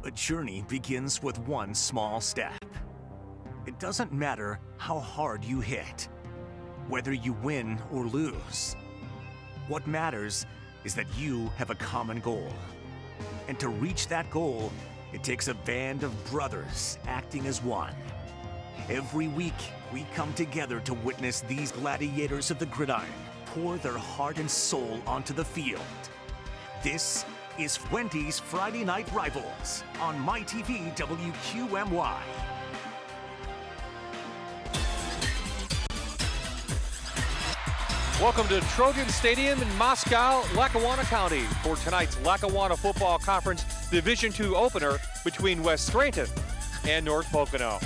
A journey begins with one small step. It doesn't matter how hard you hit, whether you win or lose. What matters is that you have a common goal. And to reach that goal, it takes a band of brothers acting as one. Every week, we come together to witness these gladiators of the gridiron pour their heart and soul onto the field. This is Wendy's Friday Night Rivals on MyTV WQMY. Welcome to Trojan Stadium in Moscow, Lackawanna County for tonight's Lackawanna Football Conference Division II opener between West Scranton and North Pocono.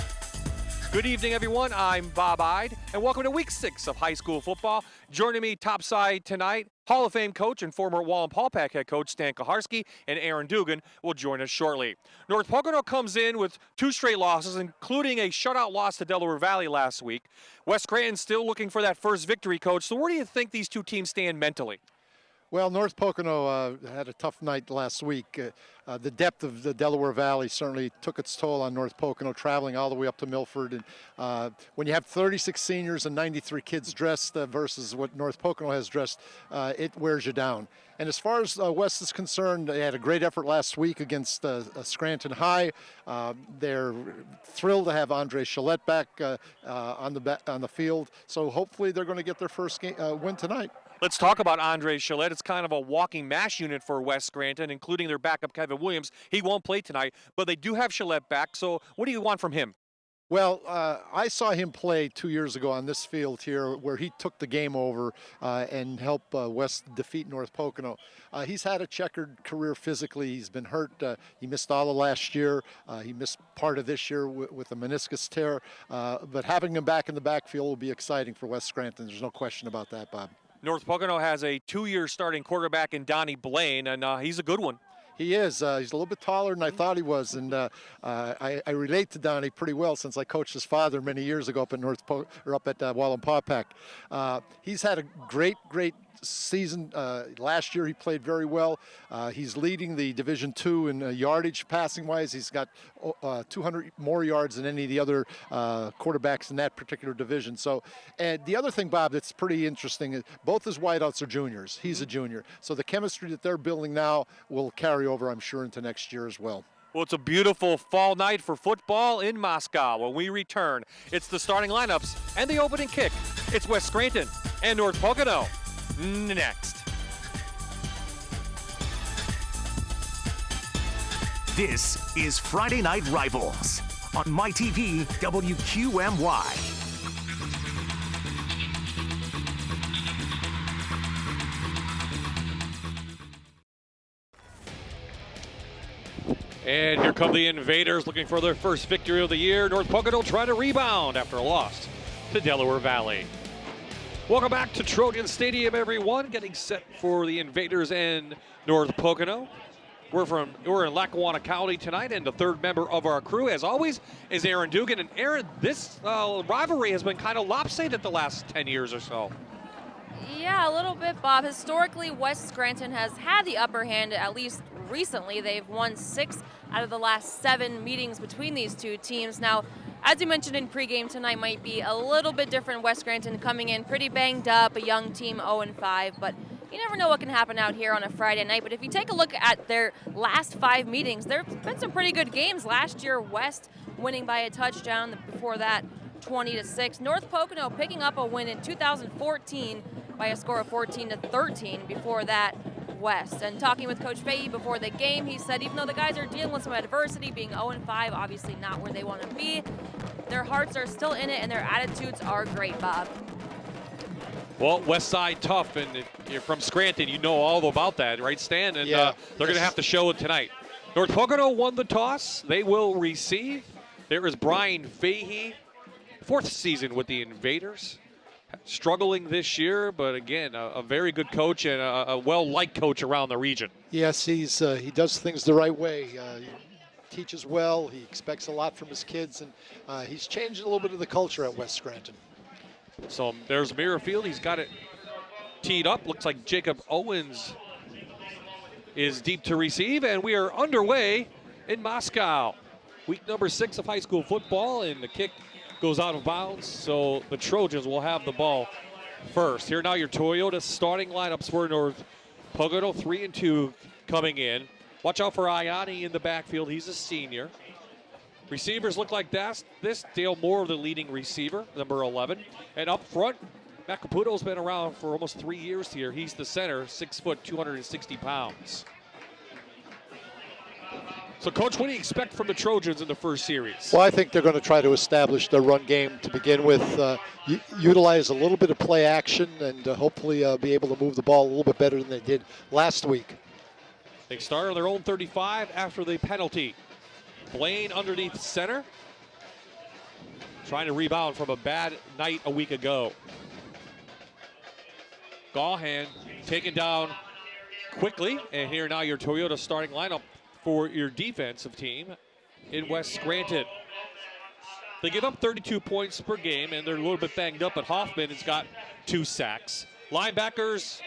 Good evening, everyone. I'm Bob Ide, and welcome to Week 6 of high school football. Joining me topside tonight, Hall of Fame coach and former Wallenpaupack head coach Stan Kaharski and Aaron Dugan will join us shortly. North Pocono comes in with 2 straight losses, including a shutout loss to Delaware Valley last week. West Scranton still looking for that first victory, coach. So where do you think these two teams stand mentally? Well, North Pocono had a tough night last week. The depth of the Delaware Valley certainly took its toll on North Pocono, traveling all the way up to Milford. And when you have 36 seniors and 93 kids dressed versus what North Pocono has dressed, it wears you down. And as far as West is concerned, they had a great effort last week against Scranton High. They're thrilled to have Andre Chalette back on the field. So hopefully they're going to get their first win tonight. Let's talk about Andre Chalette. It's kind of a walking mash unit for West Scranton, including their backup Kevin Williams. He won't play tonight, but they do have Chalette back. So what do you want from him? Well, I saw him play 2 years ago on this field here where he took the game over and helped West defeat North Pocono. He's had a checkered career physically. He's been hurt. He missed all of last year. He missed part of this year with a meniscus tear. But having him back in the backfield will be exciting for West Scranton. There's no question about that, Bob. North Pocono has a 2-year starting quarterback in Donnie Blaine, and he's a good one. He is. He's a little bit taller than I thought he was, and I relate to Donnie pretty well since I coached his father many years ago up at Wallenpaupack. He's had a great season. Last year he played very well. He's leading the Division II in yardage passing wise. He's got 200 more yards than any of the other quarterbacks in that particular division. So, and the other thing, Bob, that's pretty interesting is both his wideouts are juniors. He's a junior. So the chemistry that they're building now will carry over, I'm sure, into next year as well. Well, it's a beautiful fall night for football in Moscow. When we return, it's the starting lineups and the opening kick. It's West Scranton and North Pocono next. This is Friday Night Rivals on MyTV WQMY. And here come the Invaders looking for their first victory of the year. North Pocono trying to rebound after a loss to Delaware Valley. Welcome back to Trojan Stadium, everyone. Getting set for the Invaders and North Pocono. We're in Lackawanna County tonight, and the third member of our crew, as always, is Aaron Dugan. And Aaron, this rivalry has been kind of lopsided the last 10 years or so. Yeah, a little bit, Bob. Historically, West Scranton has had the upper hand, at least recently. They've won 6 out of the last 7 meetings between these two teams. Now, as you mentioned in pregame, tonight might be a little bit different. West Scranton coming in pretty banged up, a young team 0-5, but you never know what can happen out here on a Friday night. But if you take a look at their last 5 meetings, there have been some pretty good games. Last year, West winning by a touchdown. Before that, 20-6. North Pocono picking up a win in 2014 by a score of 14-13. Before that, West. And talking with Coach Fahey before the game, he said even though the guys are dealing with some adversity, being 0-5, obviously not where they want to be, their hearts are still in it and their attitudes are great, Bob. Well, West Side tough, and if you're from Scranton, you know all about that, right, Stan? And yeah, they're going to have to show it tonight. North Pocono won the toss. They will receive. There is Brian Fahey, 4th season with the Invaders. Struggling this year, but again, a very good coach and a well-liked coach around the region. Yes, he does things the right way. He teaches well. He expects a lot from his kids, and he's changed a little bit of the culture at West Scranton. So there's Mirrorfield. He's got it teed up. Looks like Jacob Owens is deep to receive, and we are underway in Moscow. Week number 6 of high school football, and the kick goes out of bounds, so the Trojans will have the ball first. Here now your Toyota starting lineups for North Pocono, 3 and 2 coming in. Watch out for Ayani in the backfield. He's a senior. Receivers look like this. Dale Moore, the leading receiver, number 11. And up front, Matt Caputo's been around for almost 3 years here. He's the center, 6 foot, 260 pounds. So, Coach, what do you expect from the Trojans in the first series? Well, I think they're going to try to establish their run game to begin with, utilize a little bit of play action, and hopefully be able to move the ball a little bit better than they did last week. They start on their own 35 after the penalty. Blaine underneath center, trying to rebound from a bad night a week ago. Gahan taken down quickly, and here now your Toyota starting lineup for your defensive team in West Scranton. They give up 32 points per game, and they're a little bit banged up, but Hoffman has got 2 sacks. Linebackers,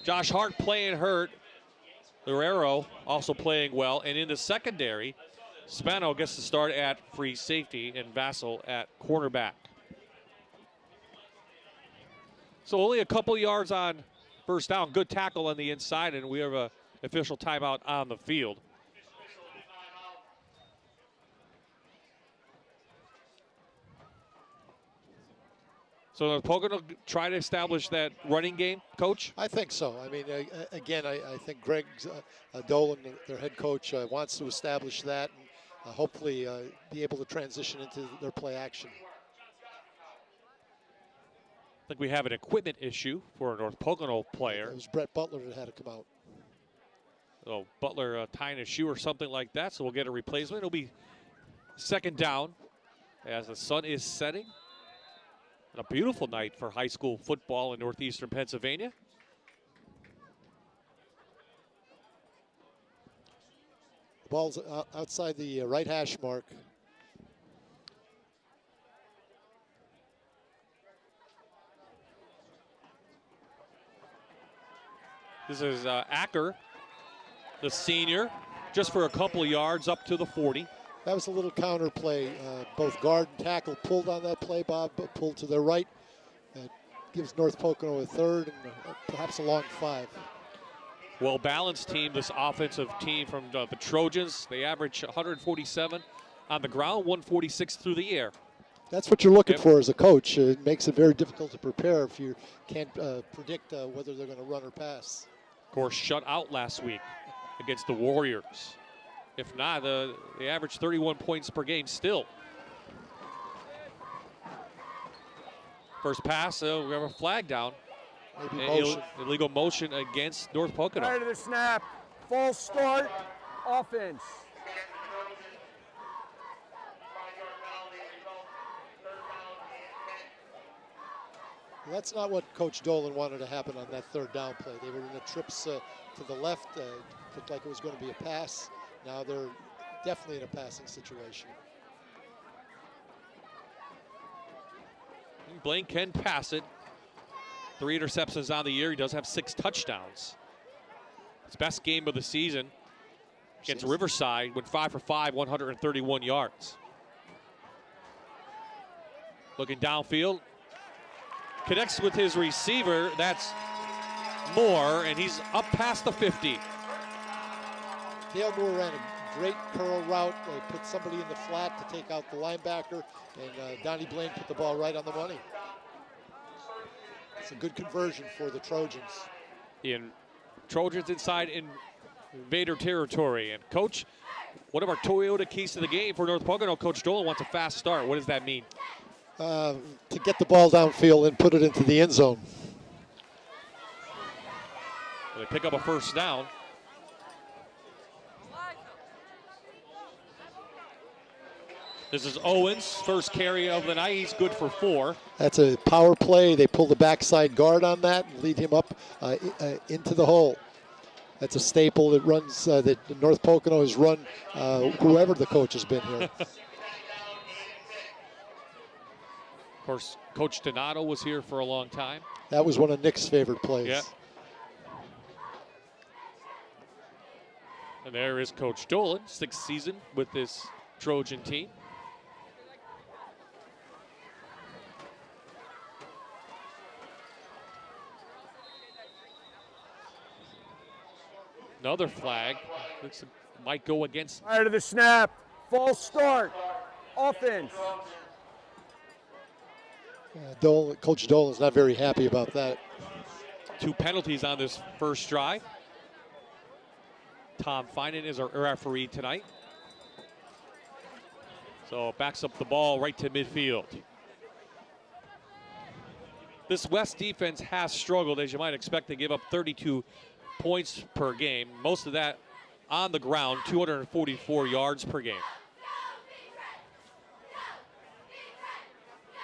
Josh Hart playing hurt. Guerrero also playing well, and in the secondary, Spano gets to start at free safety and Vassell at cornerback. So only a couple yards on first down. Good tackle on the inside, and we have an official timeout on the field. So Pocono try to establish that running game, Coach? I think so. I mean, again, I think Greg Dolan, their head coach, wants to establish that and hopefully be able to transition into their play action. I think we have an equipment issue for a North Pocono player. It was Brett Butler that had to come out. So Butler tying a shoe or something like that, so we'll get a replacement. It'll be second down as the sun is setting. And a beautiful night for high school football in northeastern Pennsylvania. The ball's outside the right hash mark. This is Acker, the senior, just for a couple of yards up to the 40. That was a little counter play. Both guard and tackle pulled on that play, Bob, but pulled to their right. Gives North Pocono a third and perhaps a long 5. Well-balanced team, this offensive team from the Trojans. They average 147 on the ground, 146 through the air. That's what you're looking for as a coach. It makes it very difficult to prepare if you can't predict whether they're going to run or pass. Of course, shut out last week against the Warriors. If not, they average 31 points per game still. First pass, we have a flag down. Maybe motion. Illegal motion against North Pocono. Prior to the snap, false start, offense. That's not what Coach Dolan wanted to happen on that third down play. They were in the trips to the left. Looked like it was going to be a pass. Now they're definitely in a passing situation. Blaine can pass it. 3 interceptions on the year. He does have 6 touchdowns. His best game of the season against Riverside went 5 for 5, 131 yards. Looking downfield. Connects with his receiver. That's Moore, and he's up past the 50. Dale Moore ran a great curl route. They put somebody in the flat to take out the linebacker, and Donnie Blaine put the ball right on the money. It's a good conversion for the Trojans. In Trojans inside invader territory. And Coach, one of our Toyota keys to the game for North Pocono, Coach Dolan wants a fast start. What does that mean? To get the ball downfield and put it into the end zone. They pick up a first down. This is Owens' first carry of the night. He's good for 4. That's a power play. They pull the backside guard on that and lead him up into the hole. That's a staple that runs that North Pocono has run whoever the coach has been here. Of course, Coach Donato was here for a long time. That was one of Nick's favorite plays. Yeah. And there is Coach Dolan, 6th season with this Trojan team. Another flag. Looks like might go against. Prior to the snap, false start, offense. Coach Dolan's not very happy about that. 2 penalties on this first drive. Tom Finan is our referee tonight. So backs up the ball right to midfield. This West defense has struggled, as you might expect. They give up 32 points per game. Most of that on the ground, 244 yards per game.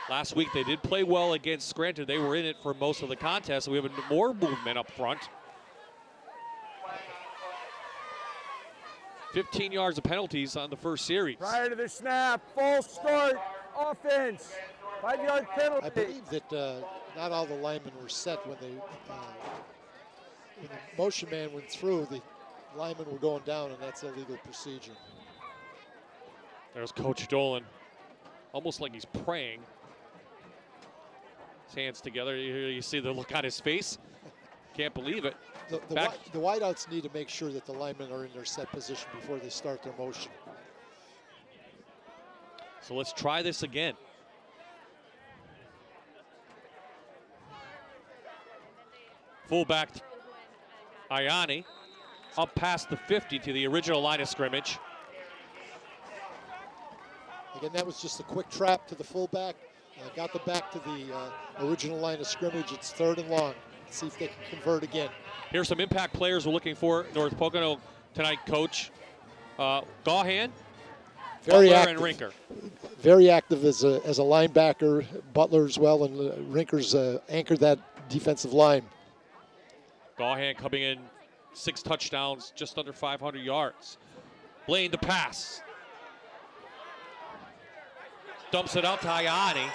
Last week they did play well against Scranton. They were in it for most of the contest. So we have more movement up front. 15 yards of penalties on the first series. Prior to the snap, false start, offense. 5-yard penalty. I believe that not all the linemen were set when the motion man went through. The linemen were going down, and that's illegal procedure. There's Coach Dolan, almost like he's praying. His hands together. You see the look on his face. Can't believe it. The wideouts need to make sure that the linemen are in their set position before they start their motion. So let's try this again. Fullback Ayani up past the 50 to the original line of scrimmage. Again, that was just a quick trap to the fullback. Got the back to the original line of scrimmage. It's 3rd and long. Let's see if they can convert again. Here's some impact players we're looking for. North Pocono tonight, Coach. Gahan, Very Butler, active. and Rinker. Very active as a linebacker. Butler as well, and Rinker's anchored that defensive line. Gahan coming in, 6 touchdowns, just under 500 yards. Blaine to pass. Dumps it out to Ayani.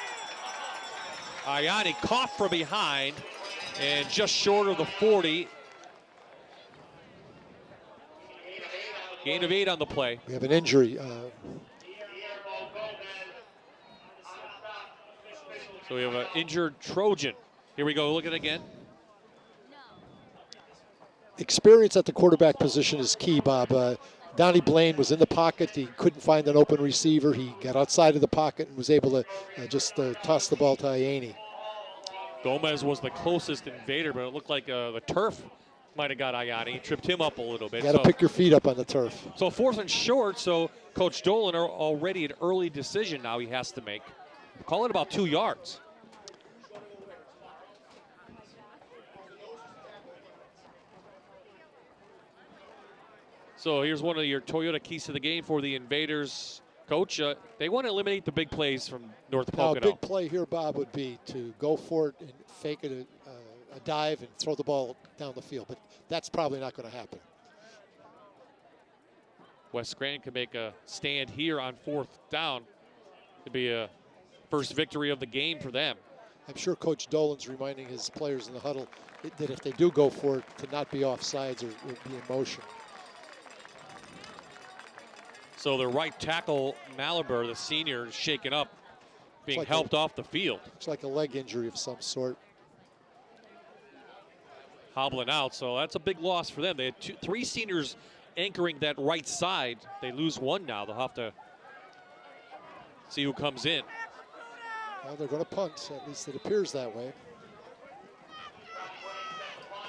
Ayani caught from behind and just short of the 40. Gain of 8 on the play. We have an injury. So we have an injured Trojan. Here we go, look at it again. Experience at the quarterback position is key, Bob. Donnie Blaine was in the pocket. He couldn't find an open receiver. He got outside of the pocket and was able to just toss the ball to Ayani. Gomez was the closest invader, but it looked like the turf might have got Ayani. Tripped him up a little bit. You got to pick your feet up on the turf. So 4th and short, so Coach Dolan are already an early decision now he has to make. Call it about 2 yards. So here's one of your Toyota keys to the game for the Invaders. Coach, they want to eliminate the big plays from North Pocono. Now, a big play here, Bob, would be to go for it and fake it a dive and throw the ball down the field. But that's probably not going to happen. West Scranton can make a stand here on 4th down. It'd be a first victory of the game for them. I'm sure Coach Dolan's reminding his players in the huddle that if they do go for it, to not be offsides or be in motion. So the right tackle, Malaber, the senior, is shaken up, being like helped off the field. Looks like a leg injury of some sort. Hobbling out, so that's a big loss for them. They had 3 seniors anchoring that right side. They lose one now. They'll have to see who comes in. Well, they're going to punt. At least it appears that way.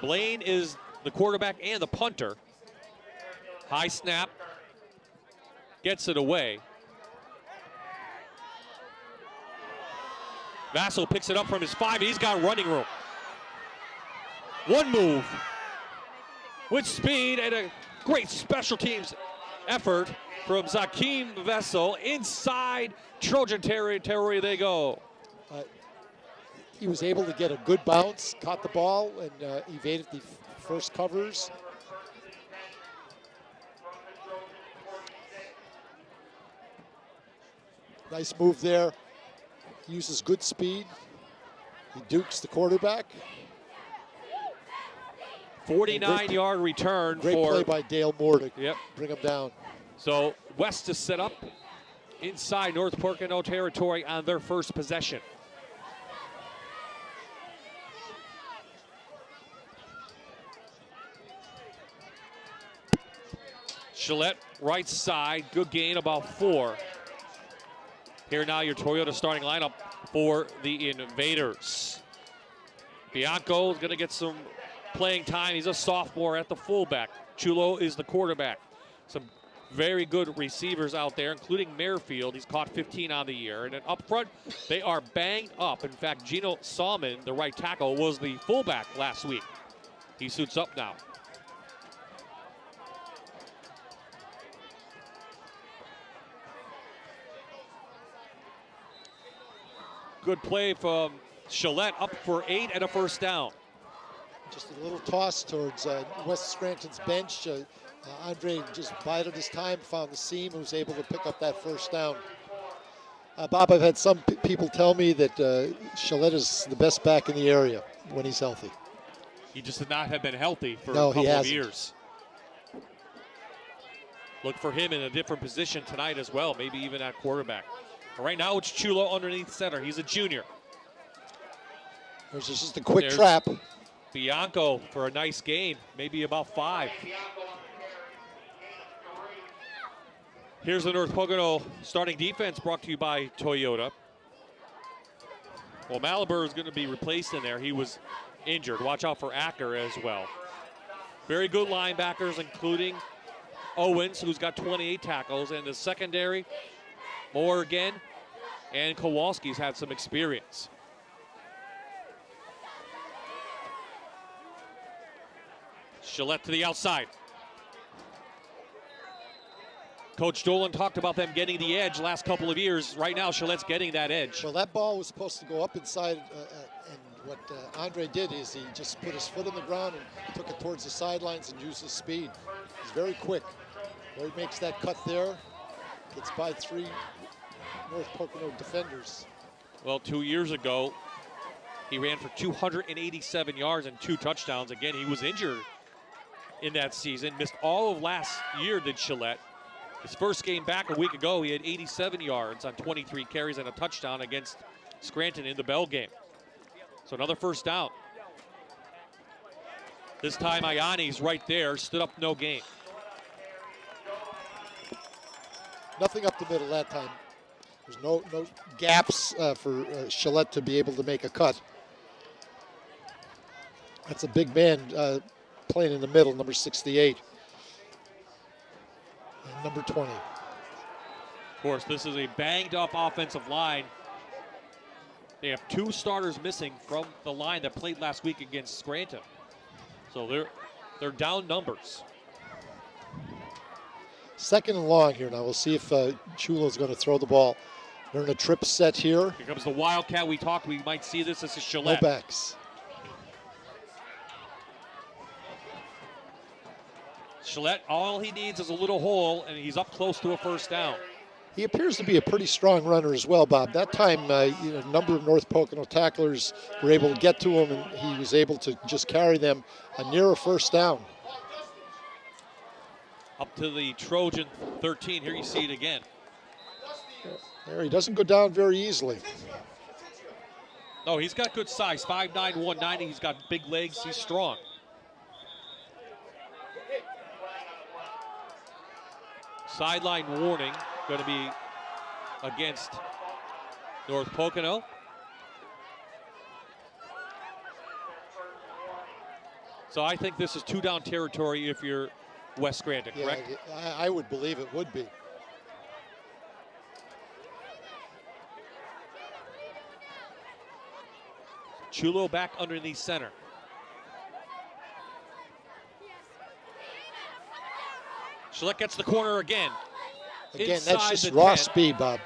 Blaine is the quarterback and the punter. High snap. Gets it away. Vassal picks it up from his 5. He's got running room. One move with speed and a great special teams effort from Zakeem Vessel. Inside Trojan territory they go. He was able to get a good bounce, caught the ball, and evaded the first covers. Nice move there. He uses good speed. He dukes the quarterback. 49-yard return Great for. play by Dale Moore to Yep. bring him down. So West is set up inside North Pocono territory on their first possession. Gillette, right side, good gain, about 4. Here now your Toyota starting lineup for the Invaders. Bianco is going to get some playing time. He's a sophomore at the fullback. Chulo is the quarterback. Some very good receivers out there, including Merrifield. He's caught 15 on the year. And then up front, they are banged up. In fact, Gino Salmon, the right tackle, was the fullback last week. He suits up now. Good play from Gillette, up for 8 and a first down. Just a little toss towards West Scranton's bench. Andre just bided his time, found the seam, and was able to pick up that first down. Bob, I've had some people tell me that Gillette is the best back in the area when he's healthy. He just did not have been healthy for a No, couple he of hasn't. years. Look for him in a different position tonight as well, maybe even at quarterback. Right now it's Chulo underneath center. He's a junior. There's just a quick There's trap. Bianco for a nice gain, maybe about 5. Here's the North Pocono starting defense brought to you by Toyota. Well, Malabar is going to be replaced in there. He was injured. Watch out for Acker as well. Very good linebackers, including Owens, who's got 28 tackles, and the secondary, Moore again, and Kowalski's had some experience. Gillette to the outside. Coach Dolan talked about them getting the edge last couple of years. Right now, Gillette's getting that edge. Well, that ball was supposed to go up inside, and what Andre did is he just put his foot in the ground and took it towards the sidelines and used his speed. He's very quick. There he makes that cut there. Gets by 3 North Pocono defenders. Well, 2 years ago, he ran for 287 yards and 2 touchdowns. Again, he was injured in that season. Missed all of last year, did Gillette. His first game back a week ago, he had 87 yards on 23 carries and a touchdown against Scranton in the Bell game. So another first down. This time Iani's right there, stood up, no gain. Nothing up the middle that time. There's no gaps for Gillette to be able to make a cut. That's a big man playing in the middle, number 68. And number 20. Of course, this is a banged up offensive line. They have 2 starters missing from the line that played last week against Scranton. So they're down numbers. Second and long here now. We'll see if Chulo's going to throw the ball. They're in a trip set here. Here comes the Wildcat. We talked, we might see this. This is No Gillette. backs. Gillette, all he needs is a little hole, and he's up close to a first down. He appears to be a pretty strong runner as well, Bob. That time, a number of North Pocono tacklers were able to get to him, and he was able to just carry them near a first down. Up to the Trojan 13. Here you see it again. There, he doesn't go down very easily. No, he's got good size. 5'9", 190. He's got big legs. He's strong. Sideline warning going to be against North Pocono. So I think this is 2-down territory if you're West Scranton, correct? Yeah, I would believe it would be. Chulo back underneath center. Gillette gets the corner again. Again, Inside that's just the raw 10. speed, Bob.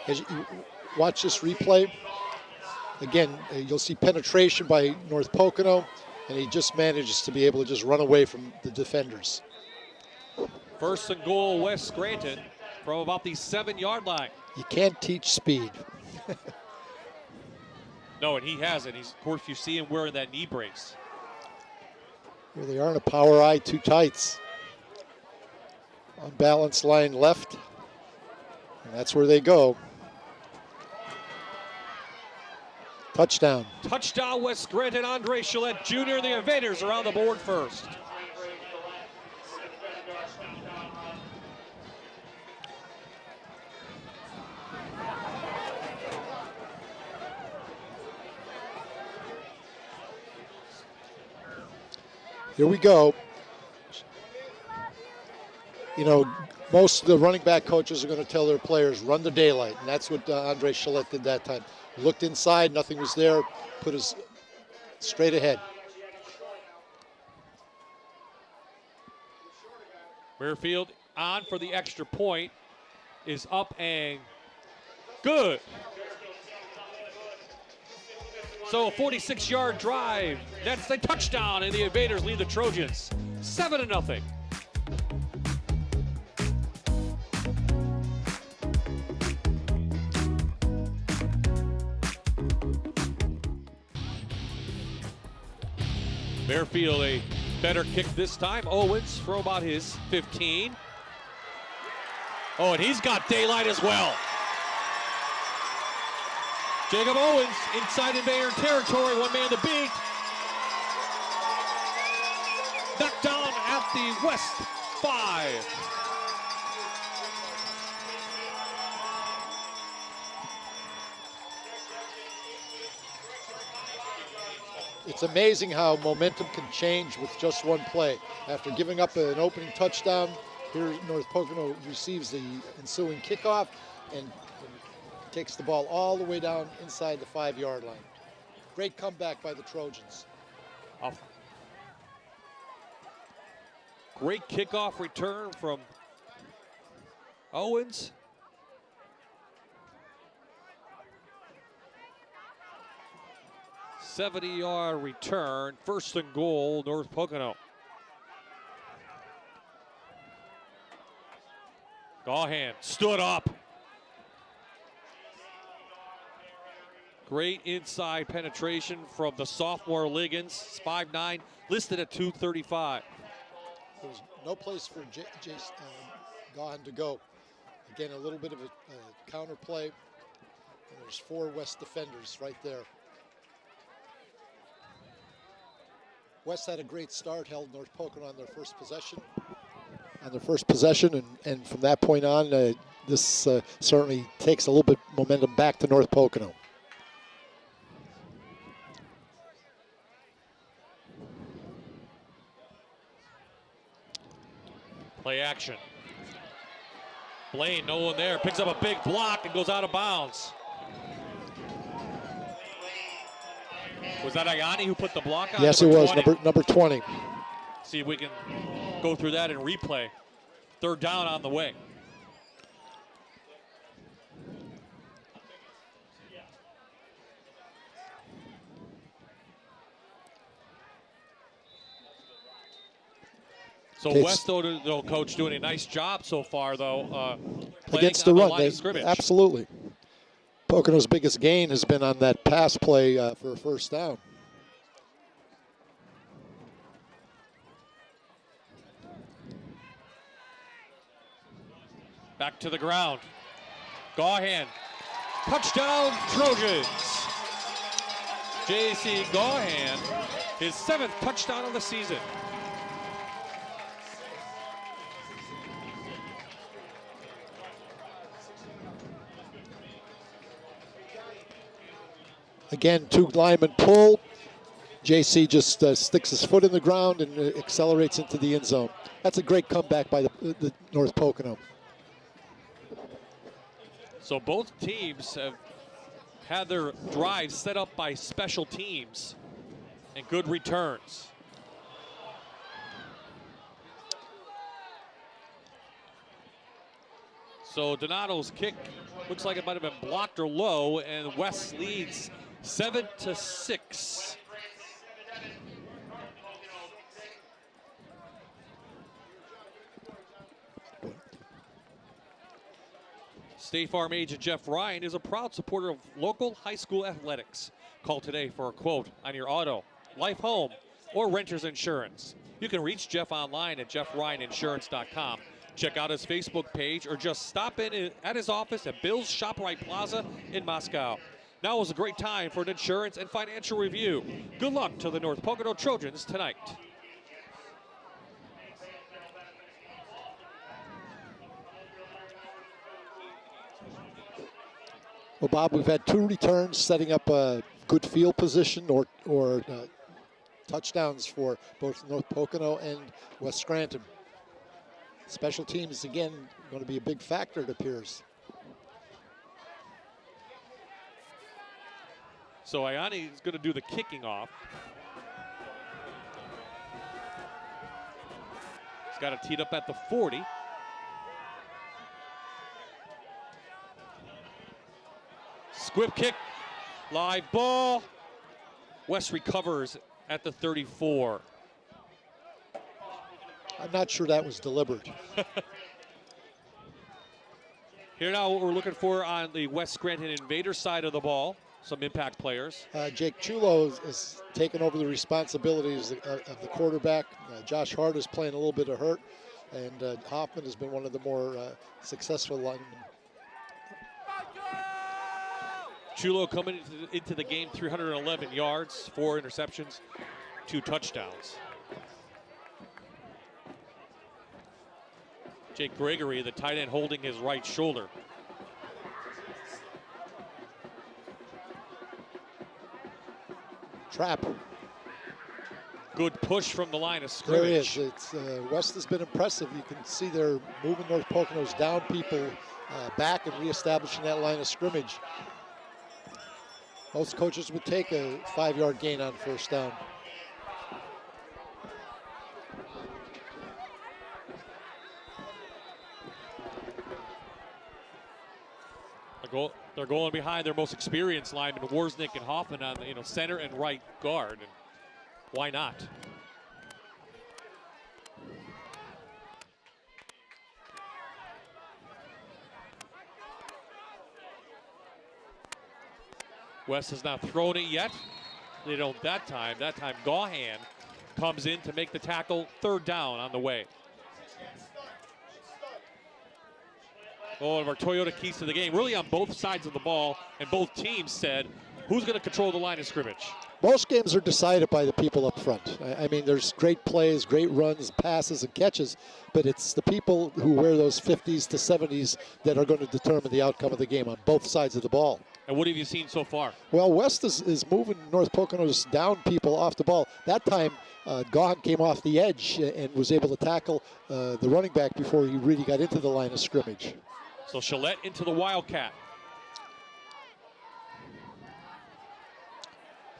As you watch this replay, again, you'll see penetration by North Pocono, and he just manages to be able to just run away from the defenders. First and goal, West Scranton from about the 7-yard line. You can't teach speed. No, and he hasn't. Of course, you see him wearing that knee brace. Here they are in a power eye, two tights. Unbalanced line left. And that's where they go. Touchdown. Touchdown, West Scranton. Andre Gillette Jr. The Invaders are on the board first. Here we go. You know, most of the running back coaches are going to tell their players, run the daylight. And that's what Andre Gillette did that time. Looked inside, nothing was there, put his straight ahead. Muirfield on for the extra point, is up and good. So a 46-yard drive. That's the touchdown, and the Invaders lead the Trojans 7-0. Muirfield a better kick this time. Owens from about his 15. Oh, and he's got daylight as well. Jacob Owens inside Invader territory, one man to beat. Knocked down at the West 5. It's amazing how momentum can change with just one play. After giving up an opening touchdown, here North Pocono receives the ensuing kickoff and takes the ball all the way down inside the 5-yard line. Great comeback by the Trojans. Great kickoff return from Owens. '70-yard return, 1st and goal, North Pocono. Gahan stood up. Great inside penetration from the sophomore Liggins, 5'9", listed at 235. There's no place for Gahan to go. Again, a little bit of a counter play. And there's 4 West defenders right there. West had a great start, held North Pocono on their first possession. And from that point on, this certainly takes a little bit momentum back to North Pocono. Play action. Blaine, no one there, picks up a big block and goes out of bounds. Was that Ayani who put the block on? Yes, it was, number 20. See if we can go through that in replay. 3rd down on the way. So West, though, coach, doing a nice job so far, though. Against the run, line of scrimmage. Absolutely. Pocono's biggest gain has been on that pass play for a 1st down. Back to the ground. Gahan. Touchdown, Trojans. J.C. Gahan, his 7th touchdown of the season. Again, 2 linemen pull. JC just sticks his foot in the ground and accelerates into the end zone. That's a great comeback by the North Pocono. So both teams have had their drives set up by special teams and good returns. So Donato's kick looks like it might have been blocked or low, and West leads 7-6. State Farm agent Jeff Ryan is a proud supporter of local high school athletics. Call today for a quote on your auto, life, home, or renter's insurance. You can reach Jeff online at jeffryaninsurance.com. Check out his Facebook page or just stop in at his office at Bill's ShopRite Plaza in Moscow. Now is a great time for an insurance and financial review. Good luck to the North Pocono Trojans tonight. Well, Bob, we've had 2 returns setting up a good field position or touchdowns for both North Pocono and West Scranton. Special teams, again, going to be a big factor, it appears. So Iani is going to do the kicking off. He's got it teed up at the 40. Squib kick, live ball. West recovers at the 34. I'm not sure that was deliberate. Here now what we're looking for on the West Scranton Invader side of the ball. Some impact players. Jake Chulo has taken over the responsibilities of the quarterback. Josh Hart is playing a little bit of hurt, and Hoffman has been one of the more successful linemen. Chulo coming into the game, 311 yards, 4 interceptions, 2 touchdowns. Jake Gregory, the tight end, holding his right shoulder. Trap. Good push from the line of There he scrimmage. is. It's, West has been impressive. You can see they're moving North Pocono's down people back and reestablishing that line of scrimmage. Most coaches would take a 5-yard gain on first down. They're going behind their most experienced linemen, Warsnick and Hoffman, on the center and right guard. And why not? West has not thrown it yet. They don't that time. That time Gahan comes in to make the tackle. 3rd down on the way. One of our Toyota keys to the game, really on both sides of the ball, and both teams said, who's going to control the line of scrimmage? Most games are decided by the people up front. I mean, there's great plays, great runs, passes, and catches, but it's the people who wear those 50s to 70s that are going to determine the outcome of the game on both sides of the ball. And what have you seen so far? Well, West is moving North Pocono's down people off the ball. That time, Gahan came off the edge and was able to tackle the running back before he really got into the line of scrimmage. So Gillette into the Wildcat.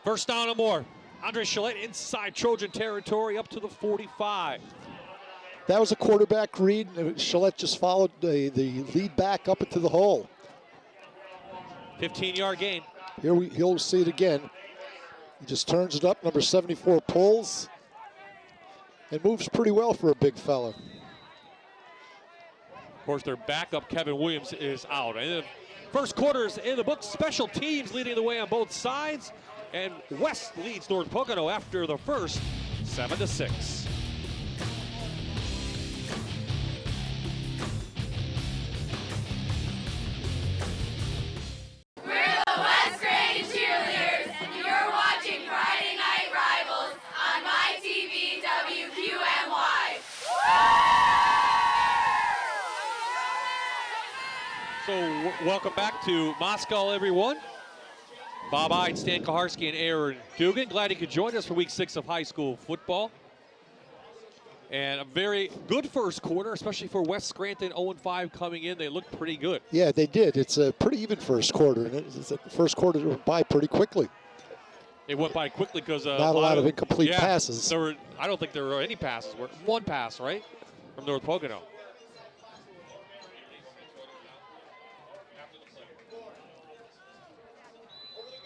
First down and more. Andre Gillette inside Trojan territory up to the 45. That was a quarterback read. Gillette just followed the lead back up into the hole. 15-yard gain. He'll see it again. He just turns it up. Number 74 pulls and moves pretty well for a big fella. Of course, their backup, Kevin Williams, is out. And the first quarter's in the books. Special teams leading the way on both sides. And West leads North Pocono after the first, 7-6. We're the West Scranton Cheerleaders, and you're watching Friday Night Rivals on my TV WQMY. So welcome back to Moscow, everyone. Bob Ide, Stan Kaharski, and Aaron Dugan. Glad you could join us for week 6 of high school football. And a very good first quarter, especially for West Scranton, 0-5 coming in. They looked pretty good. Yeah, they did. It's a pretty even first quarter, and the first quarter went by pretty quickly. It went by quickly because not a lot of incomplete passes. I don't think there were any passes. One pass, right, from North Pocono.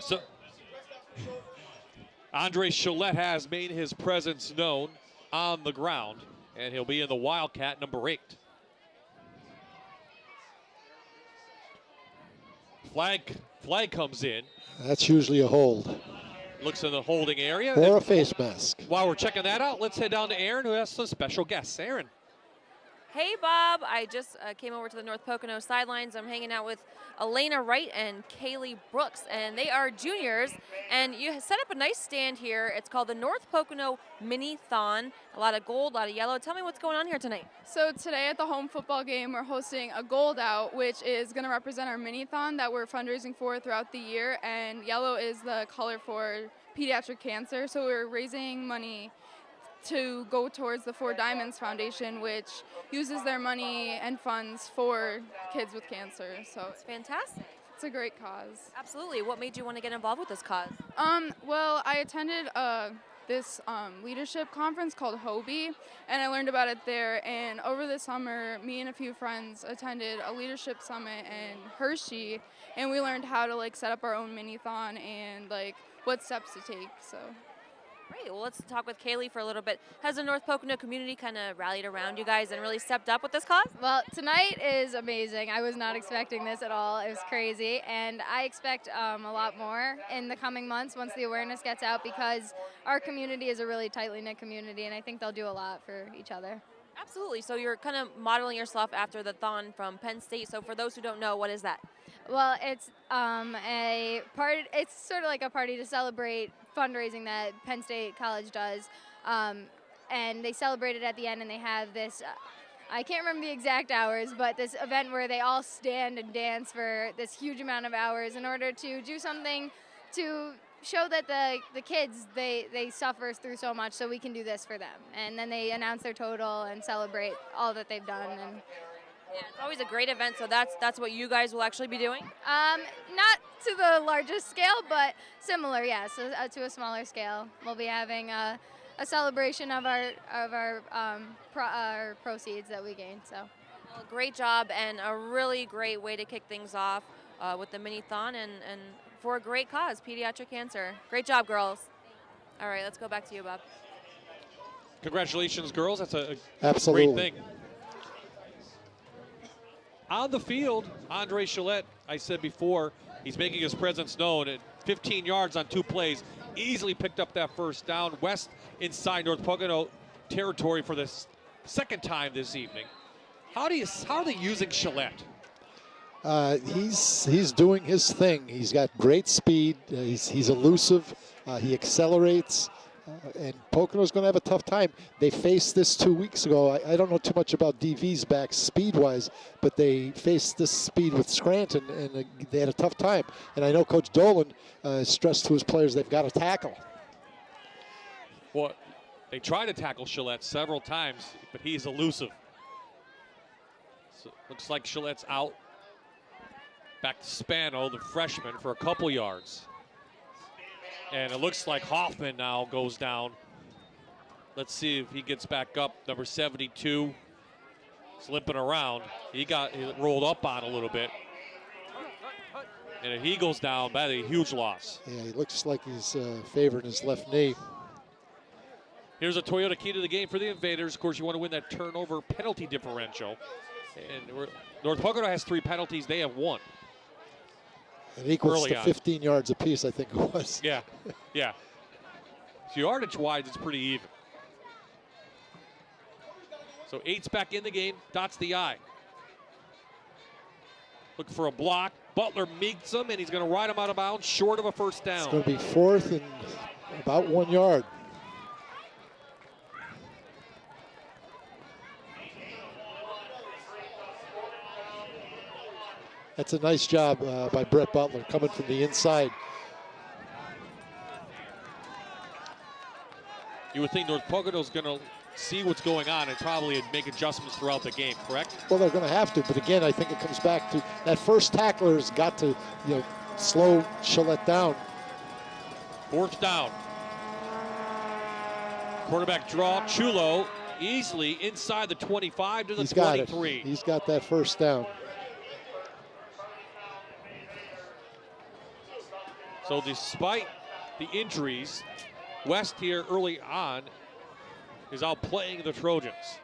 So Andre Gillette has made his presence known on the ground, and he'll be in the Wildcat number 8. Flag comes in. That's usually a hold. Looks in the holding area. Or a face mask. While we're checking that out, let's head down to Aaron, who has some special guests. Aaron. Hey, Bob. I just came over to the North Pocono sidelines. I'm hanging out with Elena Wright and Kaylee Brooks, and they are juniors. And you set up a nice stand here. It's called the North Pocono Mini-Thon. A lot of gold, a lot of yellow. Tell me what's going on here tonight. So today at the home football game, we're hosting a gold out, which is going to represent our mini-thon that we're fundraising for throughout the year. And yellow is the color for pediatric cancer. So we're raising money to go towards the Four Diamonds Foundation, which uses their money and funds for kids with cancer. So it's fantastic. It's a great cause. Absolutely. What made you want to get involved with this cause? Well, I attended this leadership conference called Hobie, and I learned about it there. And over the summer, me and a few friends attended a leadership summit in Hershey, and we learned how to set up our own mini-thon and what steps to take. So. Great. Well, let's talk with Kaylee for a little bit. Has the North Pocono community kind of rallied around you guys and really stepped up with this cause? Well, tonight is amazing. I was not expecting this at all. It was crazy, and I expect a lot more in the coming months once the awareness gets out, because our community is a really tightly knit community, and I think they'll do a lot for each other. Absolutely. So you're kind of modeling yourself after the thon from Penn State. So for those who don't know, what is that? Well, it's a party. It's sort of like a party to celebrate fundraising that Penn State College does, and they celebrate it at the end. And they have this. I can't remember the exact hours, but this event where they all stand and dance for this huge amount of hours in order to do something to show that the kids they suffer through so much, so we can do this for them. And then they announce their total and celebrate all that they've done. And yeah, it's always a great event. So that's what you guys will actually be doing? Not to the largest scale, but similar, yes, to a smaller scale. We'll be having a celebration of our proceeds that we gained. So, well, great job, and a really great way to kick things off with the mini-thon and for a great cause, pediatric cancer. Great job, girls. All right, let's go back to you, Bob. Congratulations, girls. That's a Absolutely great thing. On the field, Andre Chalette, I said before, he's making his presence known at 15 yards on 2 plays. Easily picked up that first down. West inside North Pocono territory for the second time this evening. How are they using Chalette? He's doing his thing. He's got great speed. He's elusive. He accelerates. And Pocono's going to have a tough time. They faced this 2 weeks ago. I don't know too much about DV's back speed-wise, but they faced this speed with Scranton, and they had a tough time. And I know Coach Dolan stressed to his players they've got to tackle. Well, they tried to tackle Chalette several times, but he's elusive. So looks like Chalette's out. Back to Spano, the freshman, for a couple yards. And it looks like Hoffman now goes down. Let's see if he gets back up. Number 72 is limping around. He rolled up on a little bit. And if he goes down, that'd be a huge loss. Yeah, he looks like he's favoring his left knee. Here's a Toyota key to the game for the Invaders. Of course, you want to win that turnover penalty differential. And North Pocono has 3 penalties. They have 1. It equals Early to on. 15 yards apiece, I think it was. Yeah, yeah. So yardage-wise, it's pretty even. So 8's back in the game, dots the I. Looking for a block. Butler meets him, and he's going to ride him out of bounds, short of a first down. It's going to be 4th and about 1 yard. That's a nice job by Brett Butler coming from the inside. You would think North Pocono's going to see what's going on and probably make adjustments throughout the game, correct? Well, they're going to have to, but again, I think it comes back to that first tackler's got to, slow Chalette down. 4th down. Quarterback draw, Chulo easily inside the 25 to the 23. He's got that first down. So despite the injuries, West here early on is outplaying the Trojans.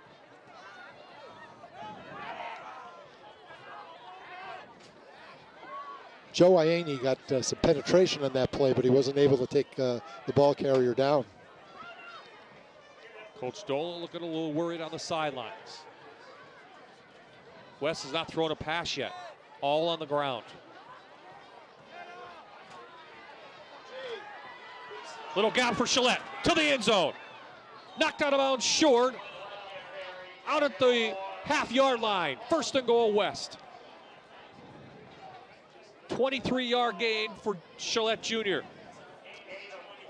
Joe Ianni got some penetration on that play, but he wasn't able to take the ball carrier down. Coach Dolan looking a little worried on the sidelines. West has not thrown a pass yet. All on the ground. Little gap for Gillette to the end zone. Knocked out of bounds short. Out at the half-yard line. First and goal, West. 23-yard gain for Gillette Jr.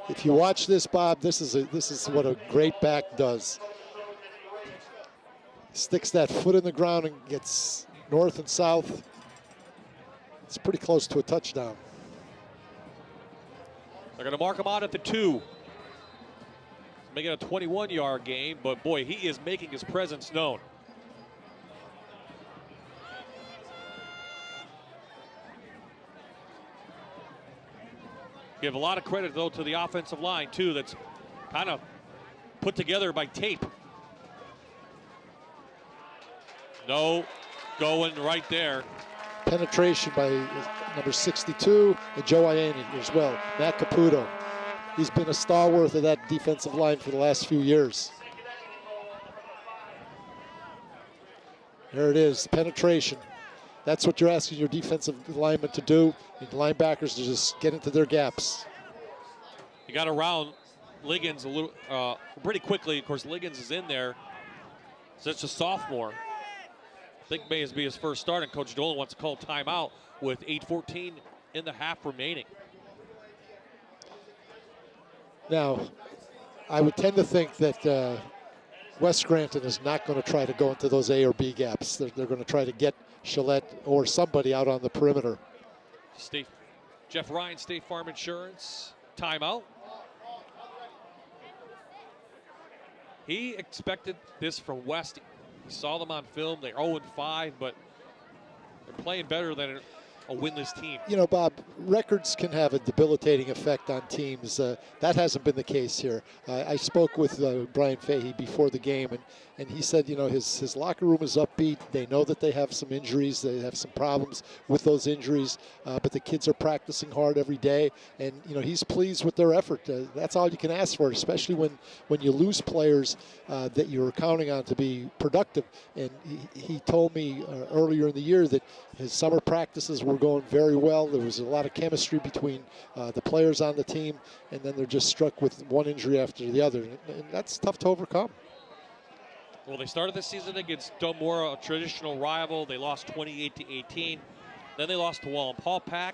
If you watch this, Bob, this is what a great back does. Sticks that foot in the ground and gets north and south. It's pretty close to a touchdown. They're going to mark him out at the 2. Making a 21-yard gain, but boy, he is making his presence known. Give a lot of credit, though, to the offensive line, too, that's kind of put together by tape. No, going right there. Penetration by number 62, and Joe Ianni as well. Matt Caputo. He's been a stalwart of that defensive line for the last few years. There it is, penetration. That's what you're asking your defensive linemen to do. And linebackers to just get into their gaps. You got around Liggins a little pretty quickly. Of course, Liggins is in there. Such a sophomore. I think may be his first start, and Coach Dolan wants to call timeout with 8:14 in the half remaining. Now, I would tend to think that West Scranton is not going to try to go into those A or B gaps. They're going to try to get Gillette or somebody out on the perimeter. Jeff Ryan, State Farm Insurance, timeout. He expected this from West. He saw them on film. They're 0-5, but they're playing better than a winless team. You know, Bob, records can have a debilitating effect on teams. That hasn't been the case here. I spoke with Brian Fahey before the game, and he said, you know, his locker room is upbeat. They know that they have some injuries. They have some problems with those injuries, but the kids are practicing hard every day, and, you know, he's pleased with their effort. That's all you can ask for, especially when you lose players that you're counting on to be productive. And he told me earlier in the year that his summer practices were going very well. There was a lot of chemistry between the players on the team, and then they're just struck with one injury after the other, and that's tough to overcome. Well, they started the season against Dunmore, a traditional rival. They lost 28-18. Then they lost to Wallenpaupack.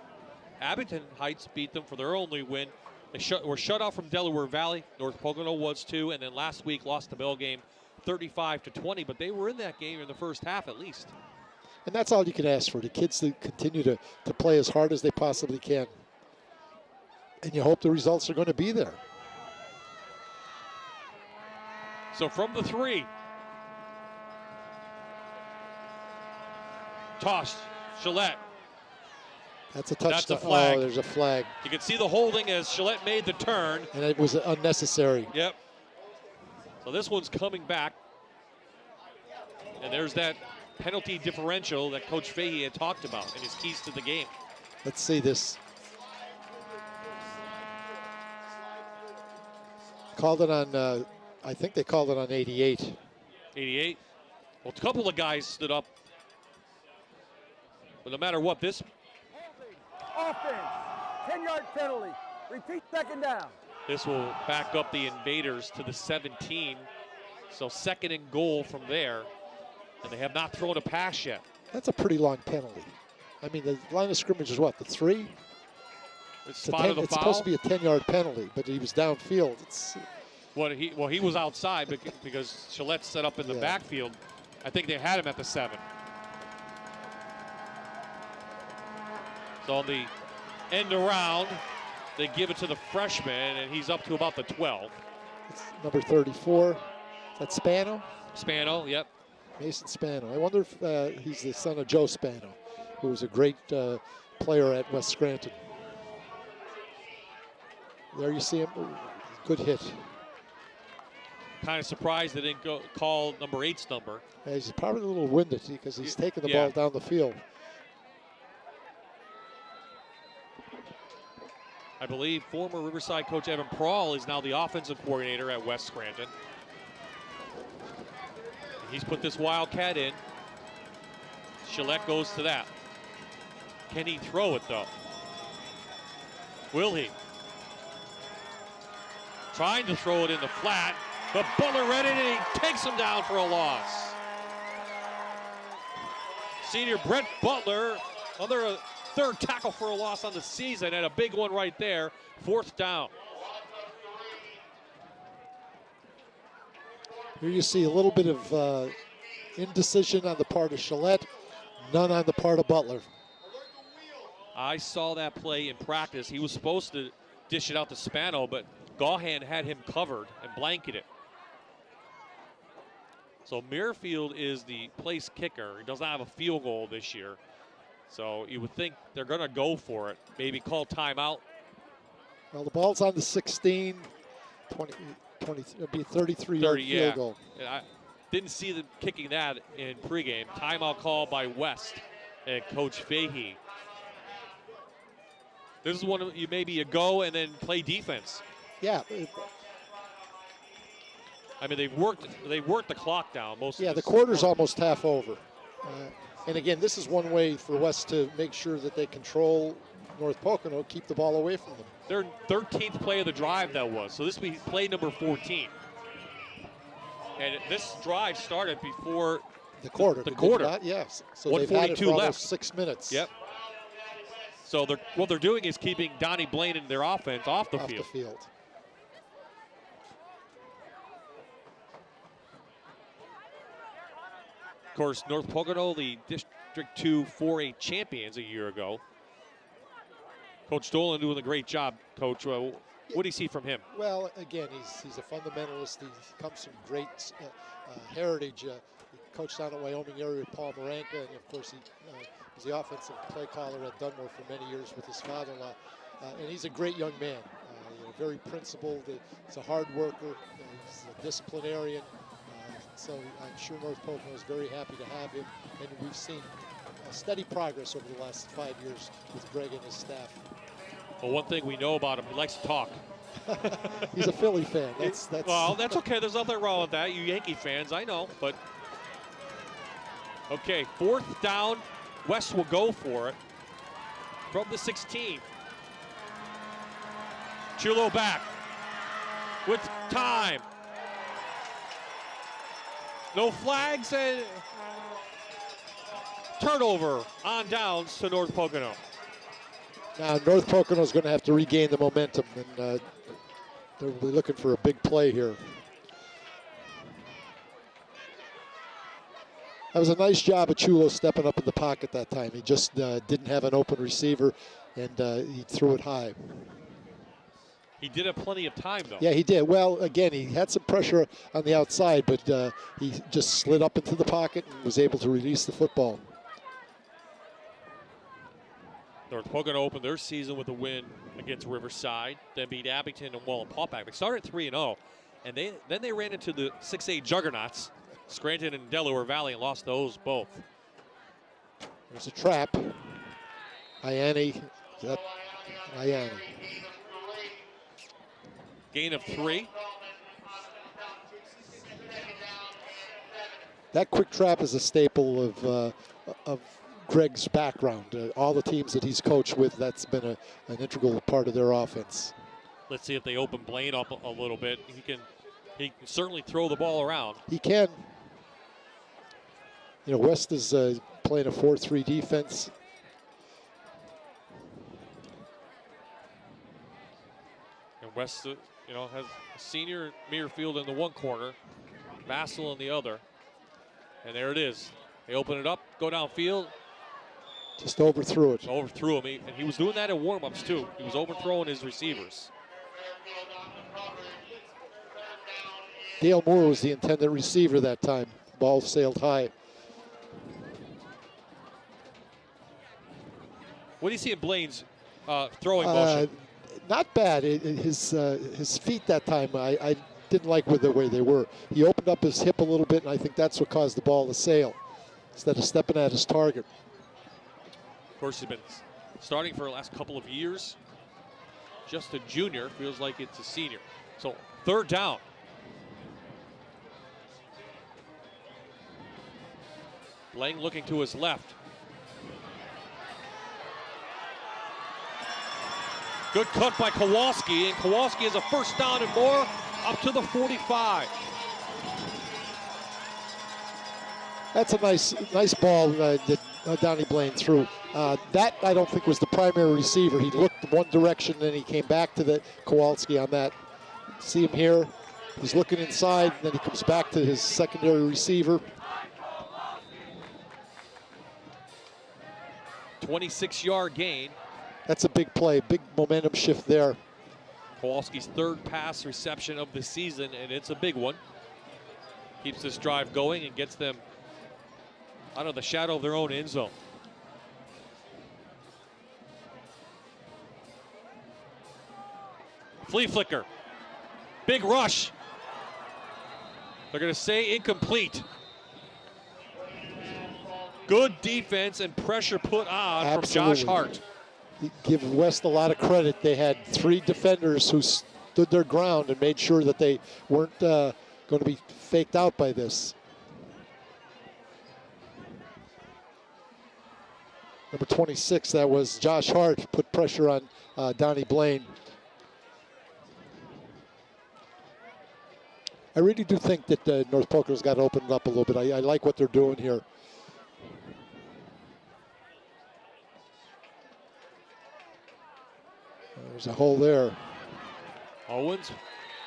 Abington Heights beat them for their only win. They were shut out from Delaware Valley. North Pocono was too, and then last week lost the Bell game 35-20, but they were in that game in the first half at least. And that's all you can ask for, the kids to continue to play as hard as they possibly can. And you hope the results are going to be there. So from the 3. Tossed, Gillette. That's a touchdown. That's a flag. Oh, there's a flag. You can see the holding as Gillette made the turn. And it was unnecessary. Yep. So this one's coming back. And there's that penalty differential that Coach Fahey had talked about and his keys to the game. Let's see this. Called it on, I think they called it on 88. 88. Well, a couple of guys stood up. But no matter what, this... Offense, 10-yard penalty. Repeat, second down. This will back up the Invaders to the 17. So second and goal from there. And they have not thrown a pass yet. That's a pretty long penalty. I mean, the line of scrimmage is what, the 3? It's supposed to be a 10-yard penalty, but he was downfield. He was outside because Gillette set up in the backfield. I think they had him at the 7. So on the end around, they give it to the freshman, and he's up to about the 12. It's number 34. Is that Spano? Spano, yep. Mason Spano. I wonder if he's the son of Joe Spano, who was a great player at West Scranton. There you see him. Good hit. Kind of surprised they didn't call number 8's number. Yeah, he's probably a little winded because he's taking the ball down the field. I believe former Riverside coach Evan Prawl is now the offensive coordinator at West Scranton. He's put this Wildcat in. Gillette goes to that. Can he throw it though? Will he? Trying to throw it in the flat, but Butler read it and he takes him down for a loss. Senior Brett Butler, another third tackle for a loss on the season, and a big one right there, 4th down. Here you see a little bit of indecision on the part of Gillette, none on the part of Butler. I saw that play in practice. He was supposed to dish it out to Spano, but Gahan had him covered and blanketed. So Muirfield is the place kicker. He does not have a field goal this year. So you would think they're going to go for it. Maybe call timeout. Well, the ball's on the 16, 20 it'll be a 33-yard field goal. And I didn't see them kicking that in pregame. Timeout call by West and Coach Fahey. This is one of you maybe you go and then play defense. Yeah. I mean, they've worked the clock down most of the quarter's almost half over. And again, this is one way for West to make sure that they control North Pocono, keep the ball away from them. Their 13th play of the drive that was. So this will be play number 14. And this drive started before the quarter. The quarter. Yes. So they've had it for almost 6 minutes. Yep. So what they're doing is keeping Donnie Blaine and their offense off the field. Of course, North Pocono, the District 2 4A champions a year ago. Coach Dolan doing a great job, Coach. What do you see from him? Well, again, he's a fundamentalist. He comes from great heritage. He coached down at Wyoming area with Paul Maranka, and of course he was the offensive play caller at Dunmore for many years with his father-in-law. And he's a great young man, very principled. He's a hard worker. He's a disciplinarian. So I'm sure North Pocono is very happy to have him, and we've seen steady progress over the last 5 years with Greg and his staff. Well, one thing we know about him, he likes to talk. He's a Philly fan. Well, that's okay. There's nothing wrong with that. You Yankee fans, I know. But okay, 4th down. West will go for it from the 16. Chulo back with time. No flags and turnover on downs to North Pocono. Now North Pocono is going to have to regain the momentum, and they'll be looking for a big play here. That was a nice job of Chulo stepping up in the pocket that time. He just didn't have an open receiver, and he threw it high. He did have plenty of time, though. Yeah, he did. Well, again, he had some pressure on the outside, but he just slid up into the pocket and was able to release the football. North Pocono opened their season with a win against Riverside, then beat Abington and Wallenpaupack. They started 3-0, and then they ran into the 6A juggernauts, Scranton and Delaware Valley, and lost those both. There's a trap. Ianni. Yep. Ianni. Gain of 3. That quick trap is a staple of Greg's background. All the teams that he's coached with, that's been an integral part of their offense. Let's see if they open Blaine up a little bit. He can certainly throw the ball around. He can. You know, West is playing a 4-3 defense. And West, has a senior Muirfield in the one corner, Bassel in the other. And there it is. They open it up, go downfield. Just overthrew it. Overthrew him, and he was doing that in warm-ups too. He was overthrowing his receivers. Dale Moore was the intended receiver that time. Ball sailed high. What do you see in Blaine's throwing motion? Not bad. His feet that time, I didn't like the way they were. He opened up his hip a little bit, and I think that's what caused the ball to sail instead of stepping at his target. Of course, he's been starting for the last couple of years. just a junior. Feels like it's a senior. So 3rd down. Lang looking to his left. Good cut by Kowalski, and Kowalski has a 1st down and more up to the 45. That's a nice ball that Donnie Blaine threw. That I don't think was the primary receiver. He looked one direction, then he came back to the Kowalski on that. See him here. He's looking inside, then he comes back to his secondary receiver. 26-yard gain. That's a big play, big momentum shift there. Kowalski's 3rd pass reception of the season, and it's a big one. Keeps this drive going and gets them out of the shadow of their own end zone. Flea flicker. Big rush. They're going to say incomplete. Good defense and pressure put on Absolutely. from Josh Hart. Give West a lot of credit. They had 3 defenders who stood their ground and made sure that they weren't going to be faked out by this. Number 26, that was Josh Hart, put pressure on Donnie Blaine. I really do think that North Pocono's got to open it up a little bit. I like what they're doing here. There's a hole there. Owens,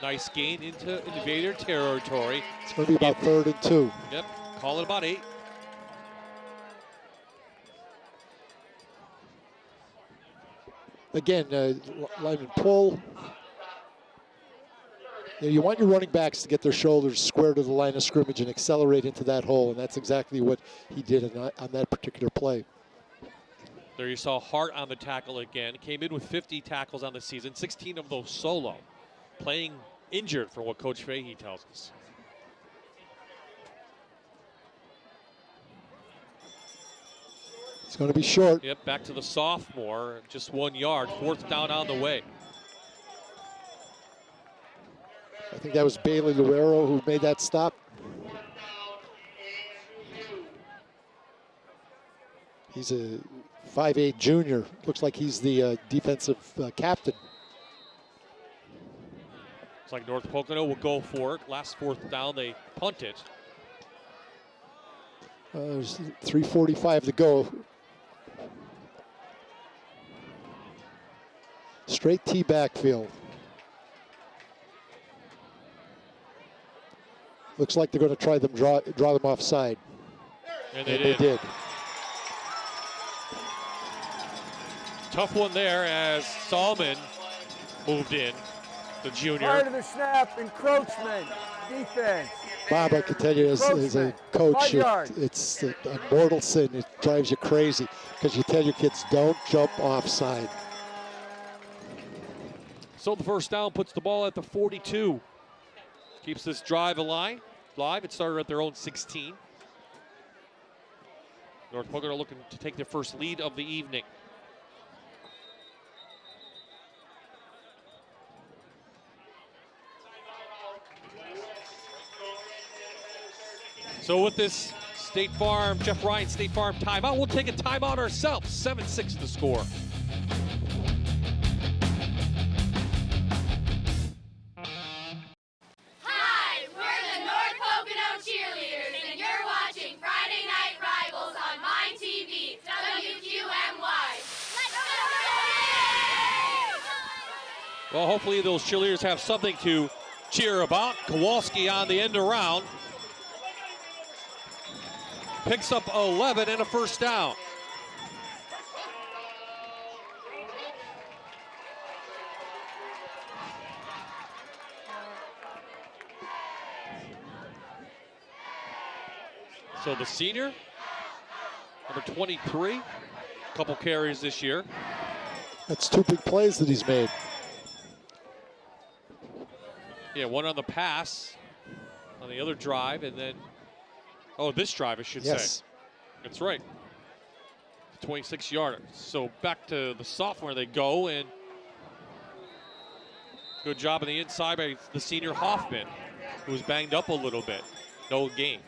nice gain into Invader territory. It's going to be about 3rd and 2. Yep, call it about 8. Again, lineman pull. You want your running backs to get their shoulders square to the line of scrimmage and accelerate into that hole, and that's exactly what he did on that particular play. There you saw Hart on the tackle again. Came in with 50 tackles on the season, 16 of those solo. Playing injured from what Coach Fahey tells us. It's going to be short. Yep, back to the sophomore, just 1 yard, 4th down on the way. I think that was Bailey Luero who made that stop. He's a 5'8" junior. Looks like he's the defensive captain. Looks like North Pocono will go for it. Last 4th down, they punt it. There's 3:45 to go. Straight T backfield. Looks like they're going to try them draw them offside. And they did. Tough one there as Salmon moved in, the junior. Prior to the snap, encroachment, defense. Bob, I can tell you as a coach, it's a mortal sin. It drives you crazy because you tell your kids don't jump offside. So the 1st down puts the ball at the 42. Keeps this drive alive. It started at their own 16. North Pocono looking to take their first lead of the evening. So with this Jeff Ryan State Farm timeout, we'll take a timeout ourselves. 7-6 the score. Hi, we're the North Pocono Cheerleaders, and you're watching Friday Night Rivals on My TV, WQMY. Let's go! Well, hopefully those cheerleaders have something to cheer about. Kowalski on the end around. Picks up 11 and a 1st down. So the senior, number 23, a couple carries this year. That's 2 big plays that he's made. Yeah, one on the pass on the other drive, and then, this drive, I should say. That's right. 26-yarder. So back to the sophomore they go, and Good job on the inside by the senior Hoffman, who was banged up a little bit. No gain.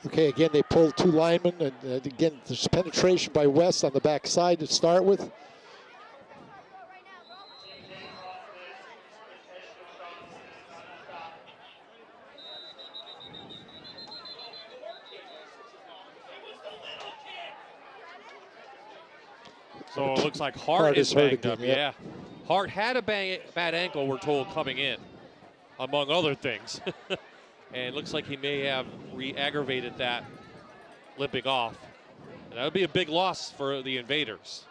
Okay, again, they pulled 2 linemen, and again, there's penetration by West on the backside to start with. So it looks like Hart is hurt banged again, up. yep. Yeah. Hart had a bad ankle, we're told, coming in, among other things. And it looks like he may have re-aggravated that, limping off. And that would be a big loss for the Invaders.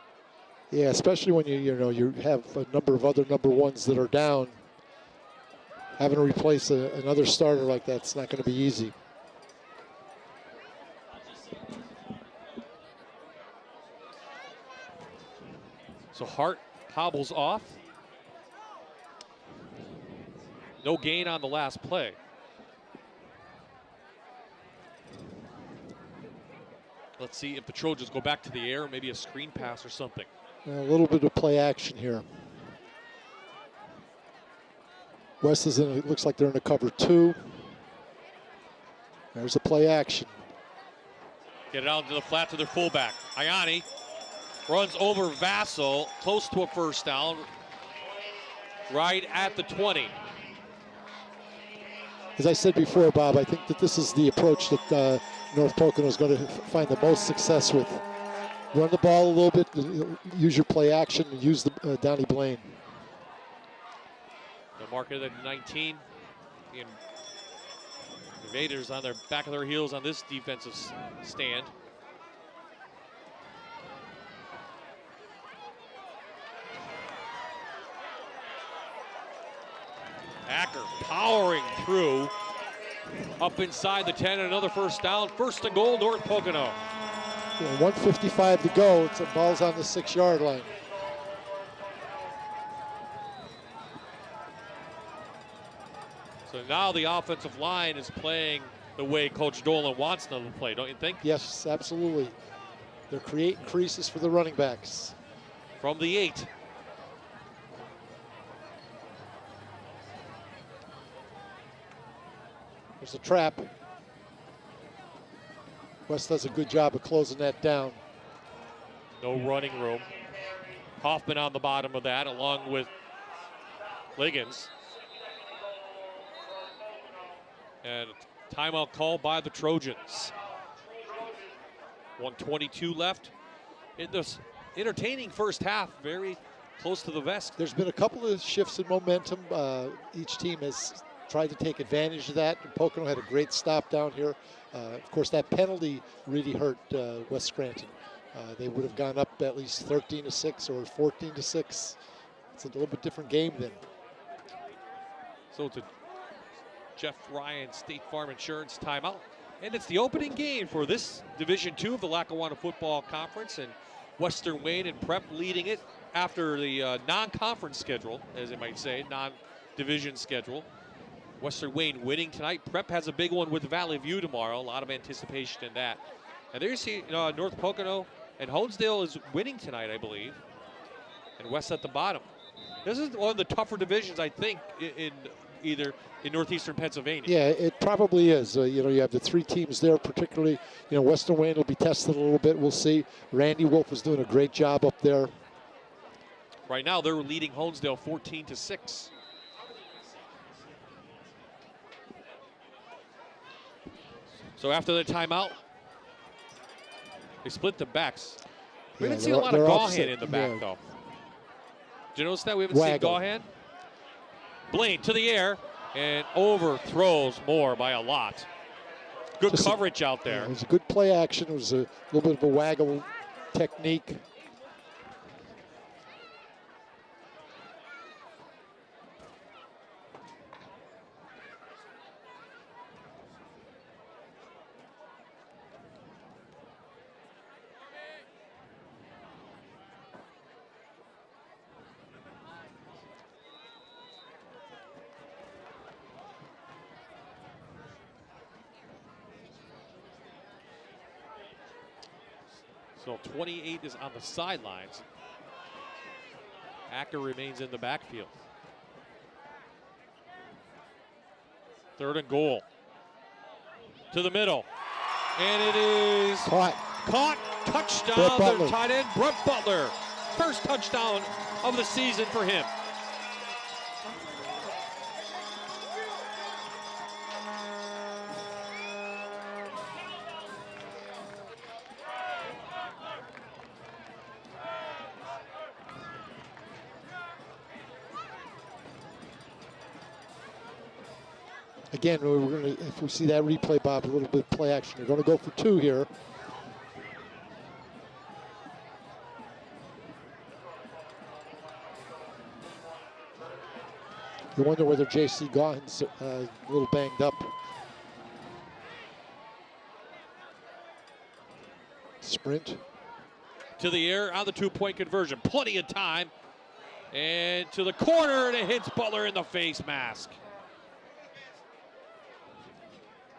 Yeah, especially when you have a number of other number 1s that are down. Having to replace another starter like that's not going to be easy. So Hart hobbles off. No gain on the last play. Let's see if the Trojans go back to the air, maybe a screen pass or something. A little bit of play action here. West is in, it looks like they're in a cover 2. There's a play action. Get it out into the flat to their fullback. Iani runs over Vassell, close to a first down, right at the 20. As I said before, Bob, I think that this is the approach that North Pocono is going to find the most success with. Run the ball a little bit, use your play action, and use the Donnie Blaine. The marker at 19. The Invaders on their back of their heels on this defensive stand. Acker powering through up inside the 10, and another first down. First and goal, North Pocono. 1:55 to go. It's a ball's on the 6-yard line. So now the offensive line is playing the way Coach Dolan wants them to play, don't you think? Yes, absolutely. They're creating creases for the running backs. From the 8. There's a trap. West does a good job of closing that down. No running room. Hoffman on the bottom of that, along with Liggins. And timeout called by the Trojans. 1:22 left in this entertaining first half, very close to the vest. There's been a couple of shifts in momentum. Each team has tried to take advantage of that. Pocono had a great stop down here. Of course, that penalty really hurt West Scranton. They would have gone up at least 13-6 or 14-6. It's a little bit different game then. So it's a Jeff Ryan State Farm Insurance timeout. And it's the opening game for this Division II of the Lackawanna Football Conference, and Western Wayne and Prep leading it after the non-conference schedule, as they might say, non-division schedule. Western Wayne winning tonight. Prep has a big one with Valley View tomorrow. A lot of anticipation in that. And there's North Pocono, and Honesdale is winning tonight, I believe. And West at the bottom. This is one of the tougher divisions, I think, in northeastern Pennsylvania. Yeah, it probably is. You have the 3 teams there, particularly. Western Wayne will be tested a little bit. We'll see. Randy Wolf is doing a great job up there. Right now, they're leading Honesdale 14-6. So after the timeout, they split the backs. We haven't seen a lot of Gahan in the back, though. Did you notice that? We haven't seen Gahan. Blaine to the air and overthrows Moore by a lot. Good coverage out there. Yeah, it was a good play action. It was a little bit of a waggle technique. So 28 is on the sidelines. Acker remains in the backfield. 3rd and goal. To the middle. And it is caught. Touchdown. Their tight end, Brett Butler. First touchdown of the season for him. Again, we're gonna, if we see that replay, Bob, a little bit of play action. They're going to go for 2 here. You wonder whether J.C. Gaughan's a little banged up. Sprint. To the air on the 2-point conversion. Plenty of time. And to the corner, and it hits Butler in the face mask.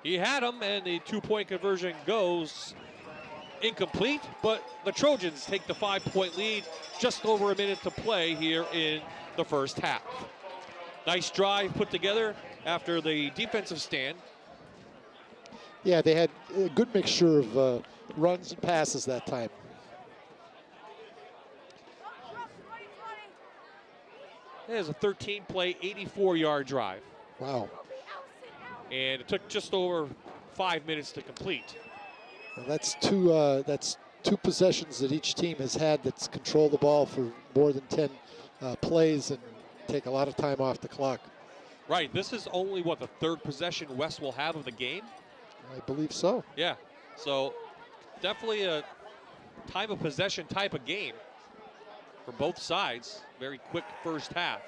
He had him, and the 2-point conversion goes incomplete, but the Trojans take the 5-point lead. Just over a minute to play here in the first half. Nice drive put together after the defensive stand. Yeah, they had a good mixture of runs and passes that time. There's a 13-play, 84-yard drive. Wow. And it took just over 5 minutes to complete. Well, that's two possessions that each team has had that's controlled the ball for more than 10 plays and take a lot of time off the clock. Right, this is only, what, the 3rd possession West will have of the game? I believe so. Yeah, so definitely a time of possession type of game for both sides. Very quick first half.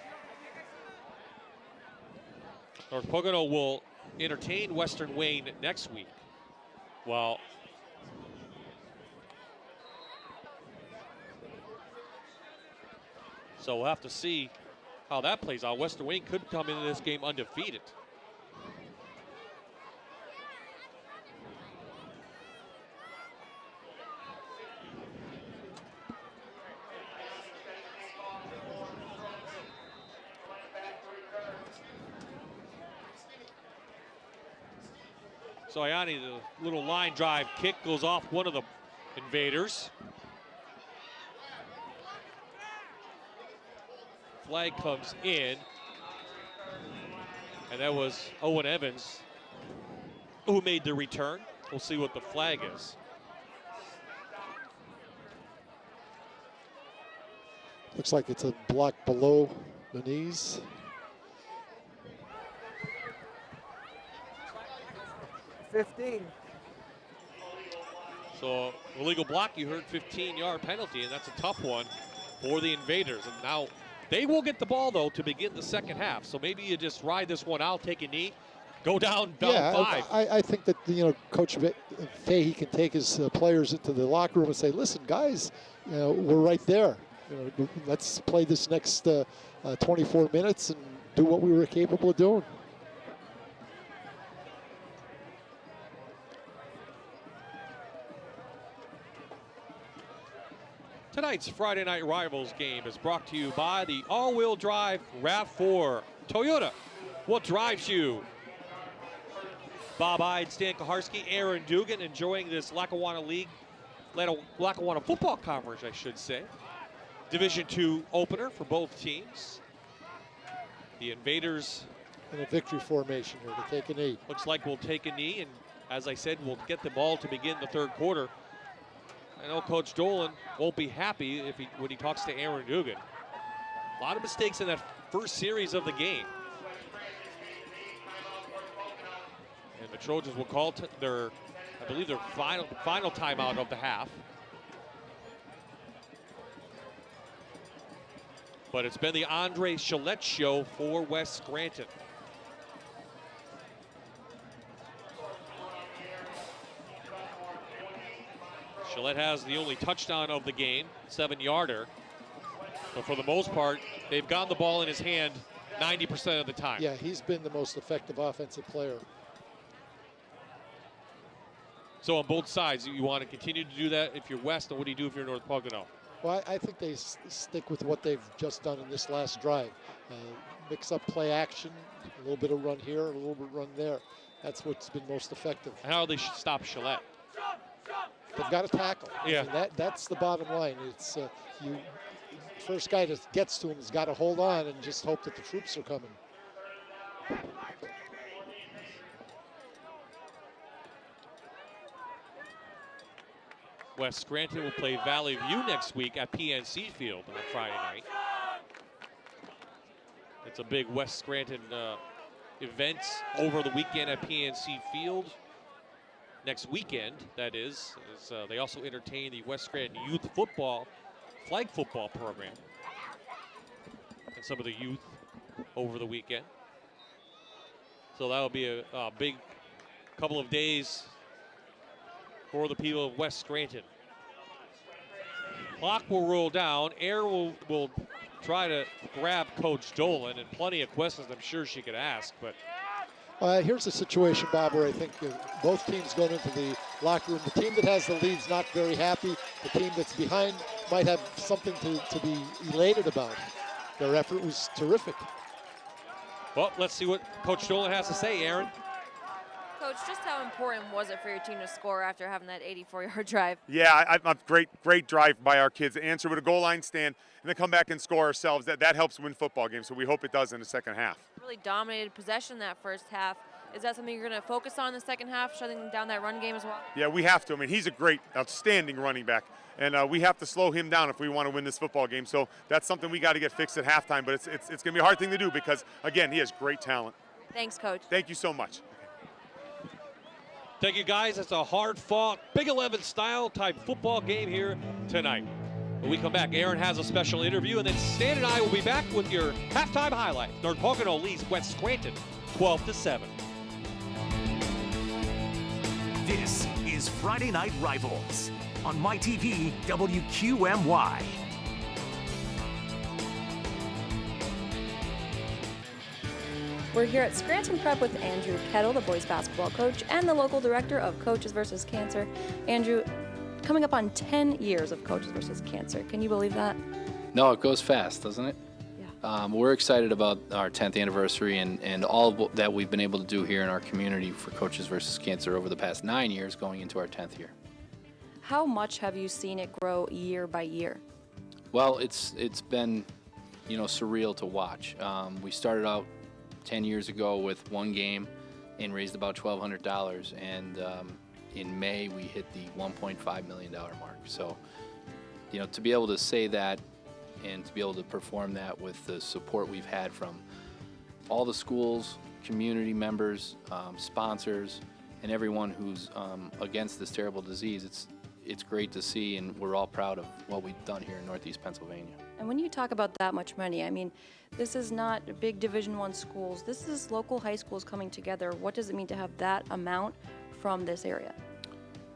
North Pocono will entertain Western Wayne next week. Well, so we'll have to see how that plays out. Western Wayne could come into this game undefeated. So Ayani, the little line drive kick goes off one of the Invaders. Flag comes in. And that was Owen Evans who made the return. We'll see what the flag is. Looks like it's a block below the knees. So illegal block, you heard 15-yard penalty, and that's a tough one for the Invaders. And now they will get the ball, though, to begin the second half. So maybe you just ride this one out, take a knee, go down 5. I think that, Coach Fahey can take his players into the locker room and say, listen, guys, we're right there. Let's play this next 24 minutes and do what we were capable of doing. Tonight's Friday Night Rivals game is brought to you by the all-wheel drive RAV4. Toyota, what drives you? Bob Ide, Stan Kaharski, Aaron Dugan enjoying this Lackawanna Lackawanna Football Conference, I should say. Division II opener for both teams. The Invaders in a victory formation here to take a knee. Looks like we'll take a knee, and as I said, we'll get the ball to begin the third quarter. I know Coach Dolan won't be happy when he talks to Aaron Dugan. A lot of mistakes in that first series of the game. And the Trojans will call their final timeout of the half. But it's been the Andre Chalette show for West Scranton. Chalette has the only touchdown of the game, 7-yarder. But for the most part, they've gotten the ball in his hand 90% of the time. Yeah, he's been the most effective offensive player. So on both sides, you want to continue to do that if you're West, and what do you do if you're North Pocono? Well, I think they stick with what they've just done in this last drive. Mix up play action, a little bit of run here, a little bit of run there. That's what's been most effective. How do they stop Gillette? They've got to tackle. Yeah. I mean, that's the bottom line. It's first guy that gets to him has got to hold on and just hope that the troops are coming. West Scranton will play Valley View next week at PNC Field on Friday night. It's a big West Scranton event over the weekend at PNC Field. Next weekend, that is they also entertain the West Scranton Youth Football, flag football program. And some of the youth over the weekend. So that'll be a big couple of days for the people of West Scranton. Clock will roll down. Air will try to grab Coach Dolan, and plenty of questions I'm sure she could ask. But here's a situation, Bob, where I think both teams going into the locker room. The team that has the lead's not very happy. The team that's behind might have something to be elated about. Their effort was terrific. Well, let's see what Coach Dolan has to say, Aaron. Coach, just how important was it for your team to score after having that 84-yard drive? Yeah, great drive by our kids. Answer with a goal line stand and then come back and score ourselves. That helps win football games, so we hope it does in the second half. Really dominated possession that first half. Is that something you're going to focus on in the second half, shutting down that run game as well? Yeah, we have to. I mean, he's a great, outstanding running back, and we have to slow him down if we want to win this football game. So that's something we got to get fixed at halftime, but it's going to be a hard thing to do because, again, he has great talent. Thanks, Coach. Thank you so much. Thank you, guys. It's a hard-fought, Big 11 style type football game here tonight. When we come back, Aaron has a special interview, and then Stan and I will be back with your halftime highlights. North Pocono leads West Scranton 12-7. This is Friday Night Rivals on MyTV WQMY. We're here at Scranton Prep with Andrew Kettle, the boys basketball coach, and the local director of Coaches vs. Cancer. Andrew, coming up on 10 years of Coaches vs. Cancer. Can you believe that? No, it goes fast, doesn't it? Yeah. We're excited about our 10th anniversary and all that we've been able to do here in our community for Coaches vs. Cancer over the past 9 years, going into our 10th year. How much have you seen it grow year by year? Well, it's been, surreal to watch. We started out 10 years ago with one game and raised about $1,200, and in May we hit the $1.5 million mark. So, to be able to say that and to be able to perform that with the support we've had from all the schools, community members, sponsors, and everyone who's against this terrible disease, it's great to see, and we're all proud of what we've done here in Northeast Pennsylvania. And when you talk about that much money, I mean, this is not big Division I schools. This is local high schools coming together. What does it mean to have that amount from this area?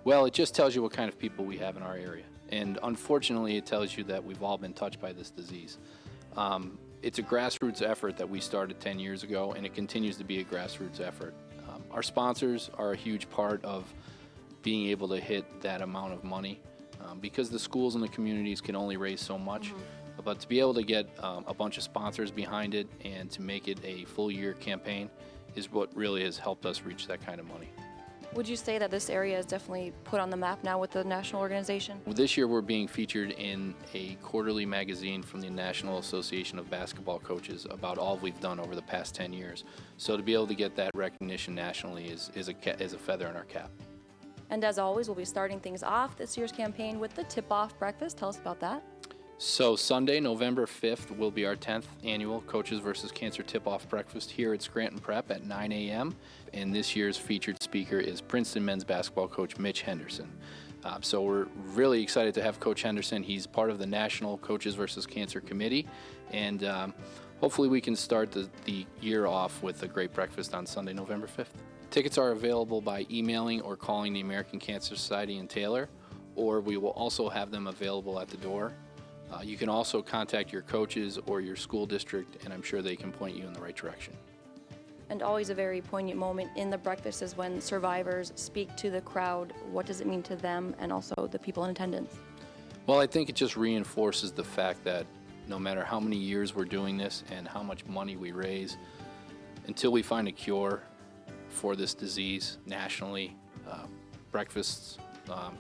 Well, it just tells you what kind of people we have in our area. And unfortunately, it tells you that we've all been touched by this disease. It's a grassroots effort that we started 10 years ago, and it continues to be a grassroots effort. Our sponsors are a huge part of being able to hit that amount of money because the schools and the communities can only raise so much. Mm-hmm. But to be able to get a bunch of sponsors behind it and to make it a full year campaign is what really has helped us reach that kind of money. Would you say that this area is definitely put on the map now with the national organization? This year we're being featured in a quarterly magazine from the National Association of Basketball Coaches about all we've done over the past 10 years. So to be able to get that recognition nationally is a feather in our cap. And as always, we'll be starting things off this year's campaign with the tip-off breakfast. Tell us about that. So Sunday, November 5th, will be our 10th annual Coaches vs. Cancer Tip-Off Breakfast here at Scranton Prep at 9 a.m. And this year's featured speaker is Princeton men's basketball coach Mitch Henderson. So we're really excited to have Coach Henderson. He's part of the National Coaches vs. Cancer Committee. And hopefully we can start the year off with a great breakfast on Sunday, November 5th. Tickets are available by emailing or calling the American Cancer Society in Taylor, or we will also have them available at the door. You can also contact your coaches or your school district, and I'm sure they can point you in the right direction. And always a very poignant moment in the breakfast is when survivors speak to the crowd. What does it mean to them and also the people in attendance? Well, I think it just reinforces the fact that no matter how many years we're doing this and how much money we raise, until we find a cure for this disease nationally, breakfasts,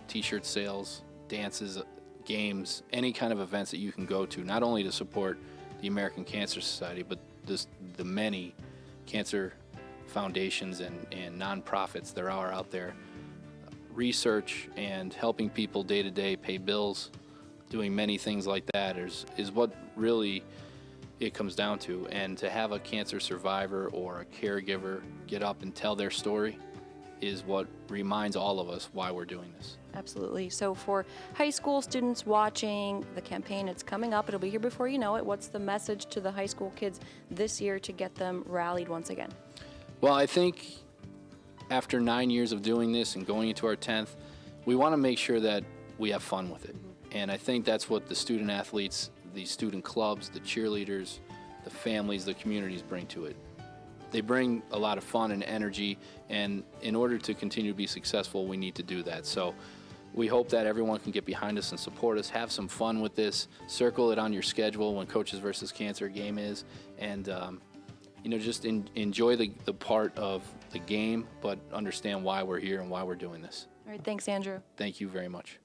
t-shirt sales, dances, games, any kind of events that you can go to, not only to support the American Cancer Society, but the many cancer foundations and nonprofits there are out there, research and helping people day to day pay bills, doing many things like that is what really it comes down to. And to have a cancer survivor or a caregiver get up and tell their story is what reminds all of us why we're doing this. Absolutely. So for high school students watching the campaign, it's coming up. It'll be here before you know it. What's the message to the high school kids this year to get them rallied once again? Well, I think after 9 years of doing this and going into our 10th, we want to make sure that we have fun with it. And I think that's what the student athletes, the student clubs, the cheerleaders, the families, the communities bring to it. They bring a lot of fun and energy, and in order to continue to be successful, we need to do that. So we hope that everyone can get behind us and support us, have some fun with this, circle it on your schedule when Coaches versus Cancer game is, and just enjoy the part of the game, but understand why we're here and why we're doing this. All right, thanks, Andrew. Thank you very much.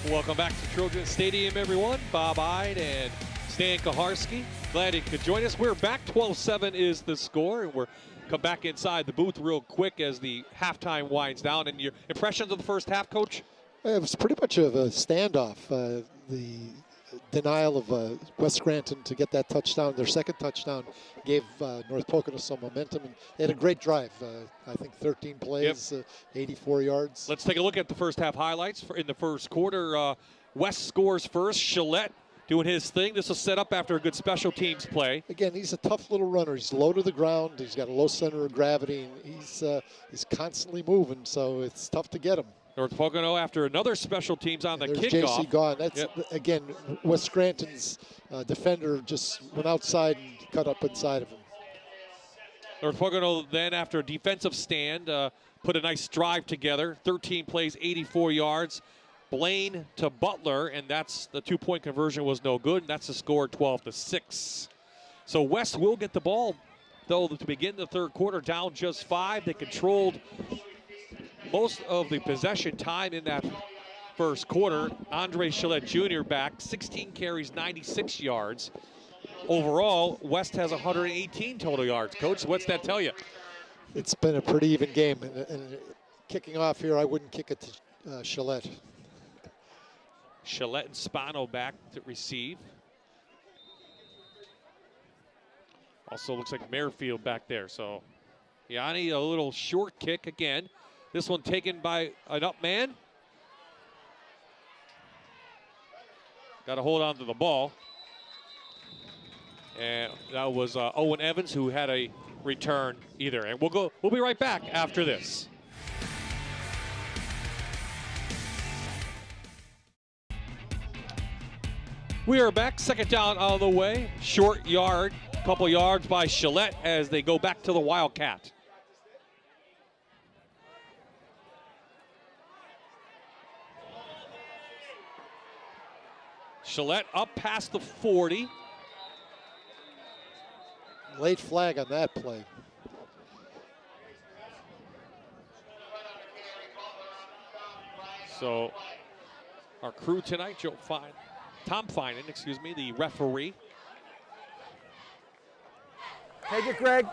Welcome back to Trojan Stadium, everyone. Bob Ide and Stan Kaharski. Glad you could join us. We're back. 12-7 is the score, and we're come back inside the booth real quick as the halftime winds down. And your impressions of the first half, Coach? It was pretty much of a standoff. The denial of West Scranton to get that touchdown, their second touchdown, gave North Pocono some momentum. And they had a great drive. I think 13 plays, 84 yards. Let's take a look at the first half highlights in the first quarter. West scores first. Gillette doing his thing. This will set up after a good special teams play. Again, he's a tough little runner. He's low to the ground. He's got a low center of gravity. And he's constantly moving, so it's tough to get him. North Pocono after another special teams on the There's kickoff. JC gone. That's, again, West Scranton's defender just went outside and cut up inside of him. North Pocono then, after a defensive stand, put a nice drive together. 13 plays, 84 yards. Blaine to Butler, and that's the two-point conversion was no good, and that's the score, 12-6. So West will get the ball, though, to begin the third quarter, down just 5. They controlled most of the possession time in that first quarter. Andre Gillette Jr. back, 16 carries, 96 yards. Overall, West has 118 total yards. Coach, what's that tell you? It's been a pretty even game. And kicking off here, I wouldn't kick it to Gillette. Gillette and Spano back to receive. Also looks like Merrifield back there. So Yanni, a little short kick again. This one taken by an up man. Got to hold on to the ball. And that was Owen Evans who had a return either. And we'll be right back after this. We are back, second down on the way. Short yard, couple yards by Gillette as they go back to the Wildcat. Gillette up past the 40. Late flag on that play. So our crew tonight, Tom Finan, the referee. Take it, Greg.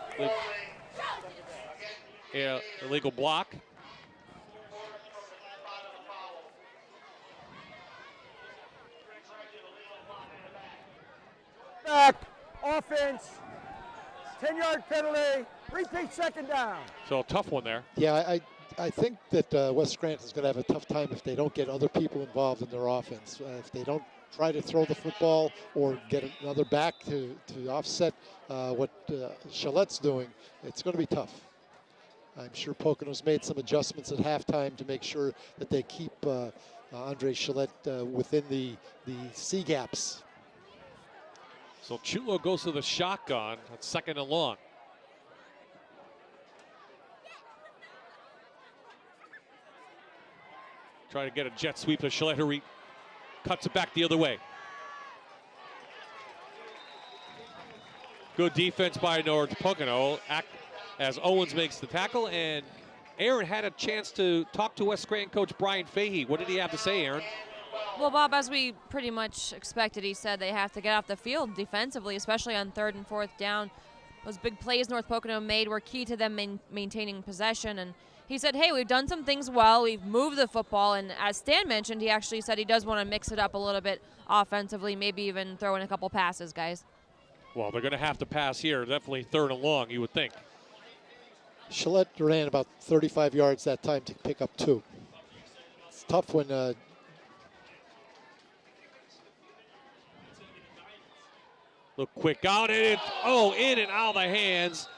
Illegal block. Back, offense, 10-yard penalty, repeat second down. So a tough one there. Yeah, I think that West Scranton is going to have a tough time if they don't get other people involved in their offense. If they don't try to throw the football or get another back to offset what Gillette's doing, it's going to be tough. I'm sure Pocono's made some adjustments at halftime to make sure that they keep Andre Gillette within the C gaps. So Chulo goes to the shotgun. That's second and long. Trying to get a jet sweep to Gillette, who cuts it back the other way. Good defense by North Pocono as Owens makes the tackle, and Aaron had a chance to talk to West Scranton coach Brian Fahey. What did he have to say, Aaron? Well, Bob, as we pretty much expected, he said they have to get off the field defensively, especially on 3rd and 4th down. Those big plays North Pocono made were key to them maintaining possession. And he said, hey, we've done some things well. We've moved the football. And as Stan mentioned, he actually said he does want to mix it up a little bit offensively, maybe even throw in a couple passes, guys. Well, they're going to have to pass here. Definitely 3rd and long, you would think. Gillette ran about 35 yards that time to pick up 2. It's tough when look quick out, and in and out of the hands.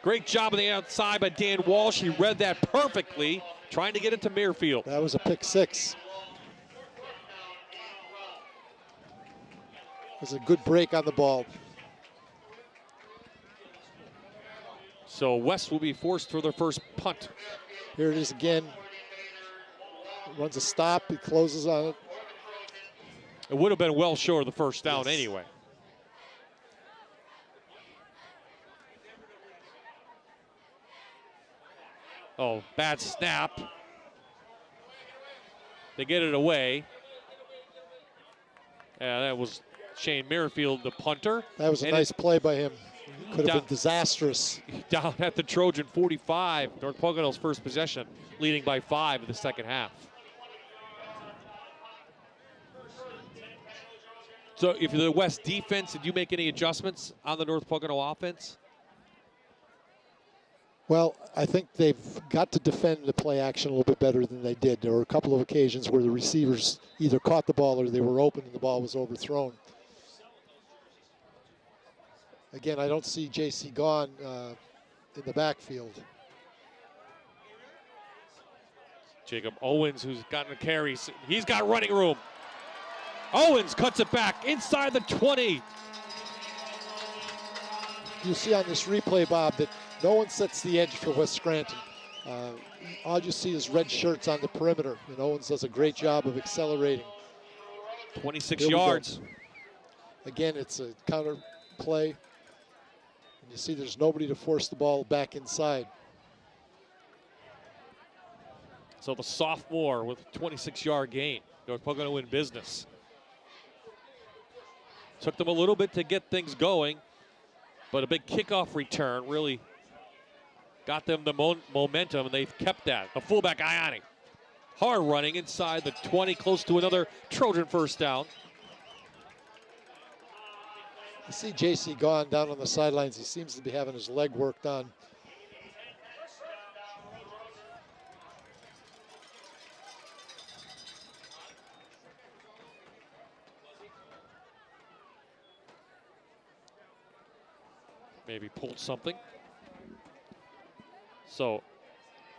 Great job on the outside by Dan Walsh. He read that perfectly, trying to get it to Muirfield. that was a pick 6. It was a good break on the ball. So West will be forced for their first punt. Here it is again. Runs a stop. He closes on it. It would have been well short of the first down anyway. Oh, bad snap. They get it away. Yeah, that was Shane Muirfield, the punter. That was a nice play by him. Could have been disastrous. Down at the Trojan 45, North Pocono's first possession, leading by 5 in the second half. So if you're the West defense, did you make any adjustments on the North Pocono offense? Well, I think they've got to defend the play action a little bit better than they did. There were a couple of occasions where the receivers either caught the ball or they were open and the ball was overthrown. Again, I don't see J.C. Gaughan in the backfield. Jacob Owens, who's gotten a carry, he's got running room. Owens cuts it back inside the 20. You see on this replay, Bob, that no one sets the edge for West Scranton. All you see is red shirts on the perimeter, and Owens does a great job of accelerating. 26 yards. Again, it's a counter play. And you see there's nobody to force the ball back inside. So the sophomore with a 26-yard gain. North Pocono in business. Took them a little bit to get things going, but a big kickoff return really got them the momentum, and they've kept that. The fullback, Ioni. Hard running inside the 20, close to another Trojan first down. You see J.C. Gaughan down on the sidelines. He seems to be having his leg worked on. Maybe pulled something. So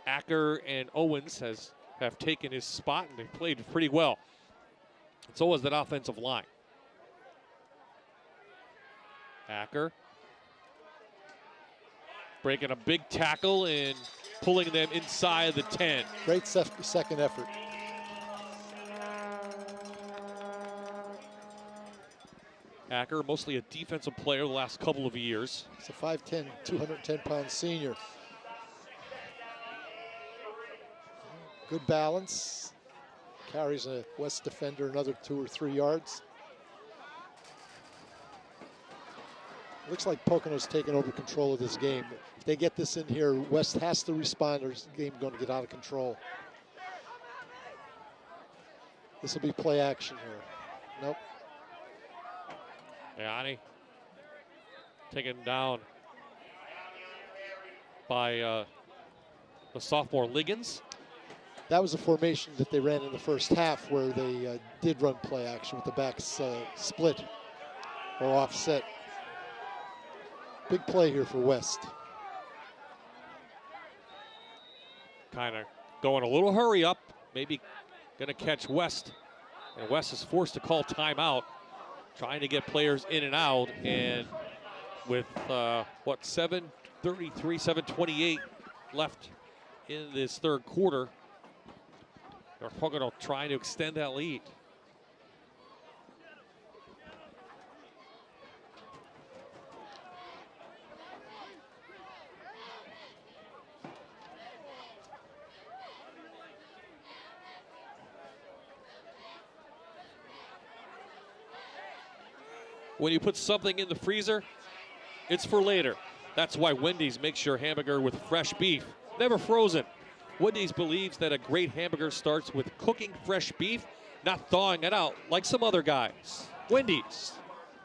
Acker and Owens have taken his spot, and they played pretty well. And so was that offensive line. Acker breaking a big tackle and pulling them inside the 10. Great second effort. Acker, mostly a defensive player the last couple of years. It's a 5'10", 210-pound senior. Good balance. Carries a West defender another 2 or 3 yards. Looks like Pocono's taking over control of this game. If they get this in here, West has to respond or the game's going to get out of control. This will be play action here. Nope. Ioni taken down by the sophomore Liggins. That was a formation that they ran in the first half where they did run play action with the backs split or offset. Big play here for West. Kind of going a little hurry up, maybe going to catch West. And West is forced to call timeout, trying to get players in and out. And with, 7:33, 7:28 left in this third quarter, North Pocono trying to extend that lead. When you put something in the freezer, it's for later. That's why Wendy's makes your hamburger with fresh beef, never frozen. Wendy's believes that a great hamburger starts with cooking fresh beef, not thawing it out like some other guys. Wendy's,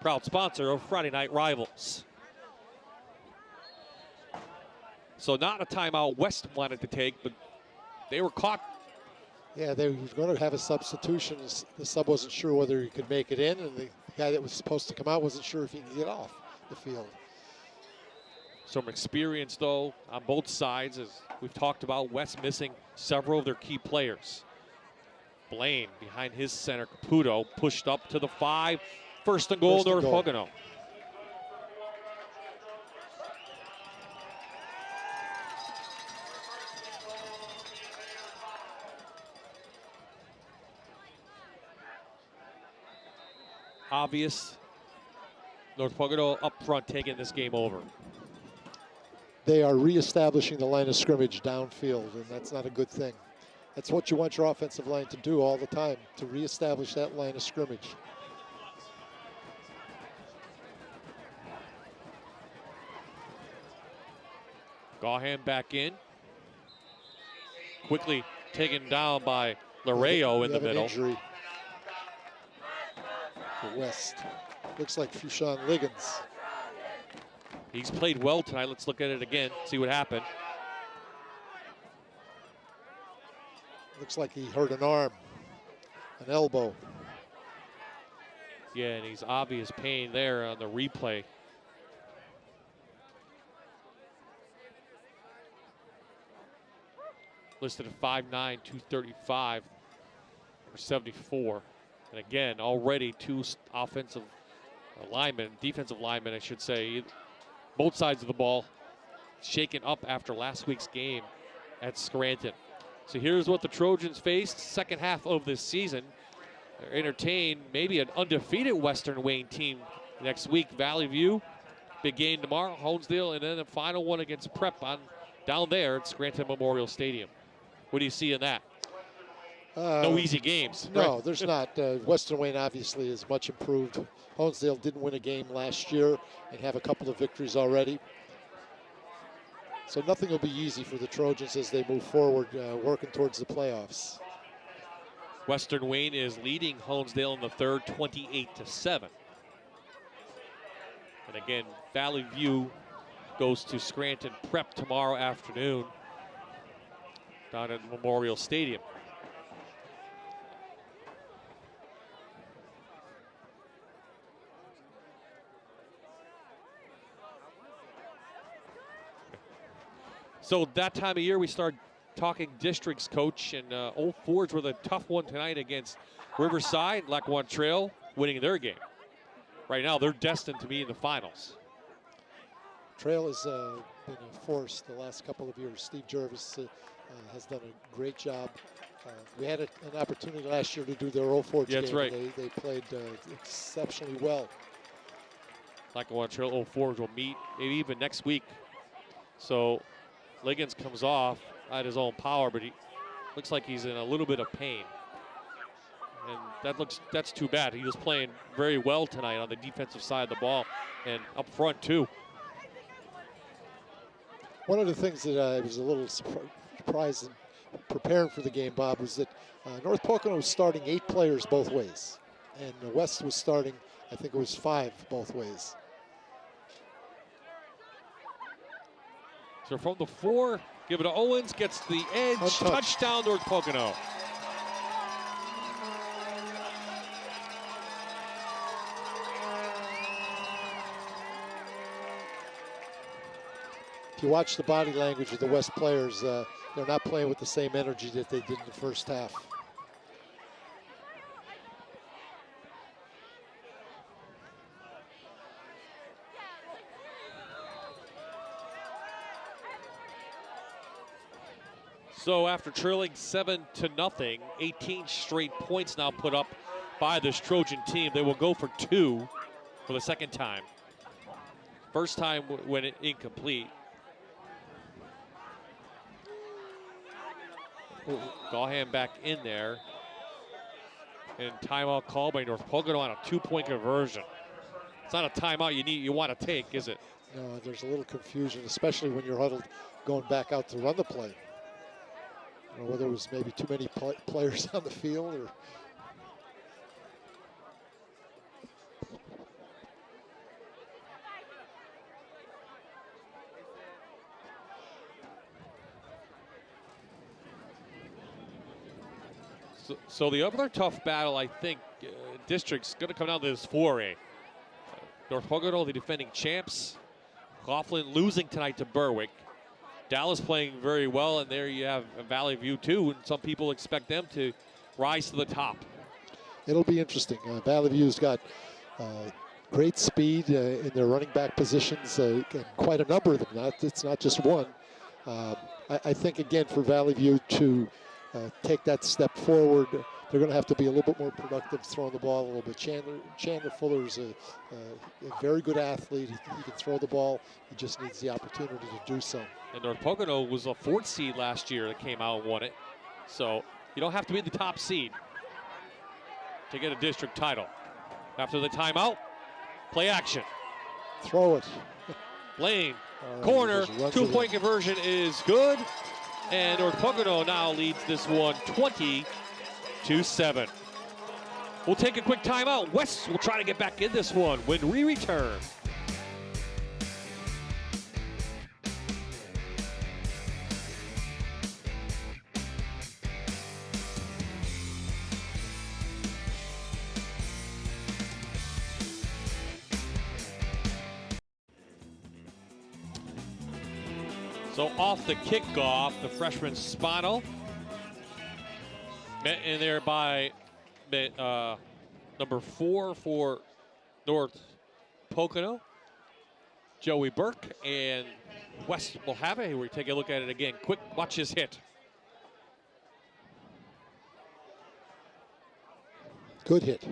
proud sponsor of Friday Night Rivals. So not a timeout West wanted to take, but they were caught. Yeah, they were going to have a substitution. The sub wasn't sure whether he could make it in, and the guy that was supposed to come out wasn't sure if he could get off the field. Some experience, though, on both sides, as we've talked about. West missing several of their key players. Blaine behind his center. Caputo pushed up to the 5. First and goal, North Pocono. Obvious. North Pocono up front taking this game over. They are reestablishing the line of scrimmage downfield, and that's not a good thing. That's what you want your offensive line to do all the time, to reestablish that line of scrimmage. Gahan back in. Quickly taken down by Lareyo in the middle. Injury for West. Looks like Fushan Liggins. He's played well tonight. Let's look at it again, see what happened. Looks like he hurt an arm, an elbow. Yeah, and he's obvious pain there on the replay. Listed at 5'9", 235, or 74. And again, already two offensive linemen, defensive linemen, I should say, both sides of the ball shaken up after last week's game at Scranton. So here's what the Trojans faced second half of this season. They're entertained maybe an undefeated Western Wayne team next week. Valley View, big game tomorrow, Honesdale, and then the final one against Prep on down there at Scranton Memorial Stadium. What do you see in that? No easy games. No, right? there's not. Western Wayne obviously is much improved. Honesdale didn't win a game last year and have a couple of victories already. So nothing will be easy for the Trojans as they move forward, working towards the playoffs. Western Wayne is leading Honesdale in the third, 28-7. And again, Valley View goes to Scranton Prep tomorrow afternoon down at Memorial Stadium. So that time of year we start talking districts, coach, and Old Forge with a tough one tonight against Riverside. Lackawanna Trail winning their game. Right now they're destined to be in the finals. Trail has been a force the last couple of years. Steve Jervis has done a great job. We had an opportunity last year to do their Old Forge game. That's right. They played exceptionally well. Lackawanna Trail Old Forge will meet maybe even next week. So Liggins comes off at his own power, but he looks like he's in a little bit of pain. And that's too bad. He was playing very well tonight on the defensive side of the ball and up front too. One of the things that I was a little surprised in preparing for the game, Bob, was that North Pocono was starting 8 players both ways. And West was starting, I think it was 5 both ways. So from the 4, give it to Owens, gets the edge, Untouched. touchdown North Pocono. If you watch the body language of the West players, they're not playing with the same energy that they did in the first half. So after trailing 7-0, 18 straight points now put up by this Trojan team. They will go for 2 for the second time. First time when incomplete. Gahan back in there. And timeout called by North Pocono on a 2-point conversion. It's not a timeout you want to take, is it? No, there's a little confusion, especially when you're huddled going back out to run the play. I don't know whether it was maybe too many players on the field or. So the other tough battle, I think, district's going to come down to this 4A. North Pocono, the defending champs. Coughlin losing tonight to Berwick. Dallas playing very well, and there you have Valley View too, and some people expect them to rise to the top. It'll be interesting. Valley View's got great speed in their running back positions, and quite a number of them. It's not just one. I think, again, for Valley View to take that step forward, they're going to have to be a little bit more productive throwing the ball a little bit. Chandler Fuller's a very good athlete. He can throw the ball. He just needs the opportunity to do so. And North Pocono was a 4th seed last year that came out and won it. So you don't have to be the top seed to get a district title. After the timeout, play action. Throw it. Lane, corner, 2-point conversion is good. And North Pocono now leads this one 20-7. We'll take a quick timeout. West will try to get back in this one when we return. So off the kickoff, the freshman Spano met in there by number 4 for North Pocono, Joey Burke, and West will have it. We take a look at it again. Quick, watch his hit. Good hit.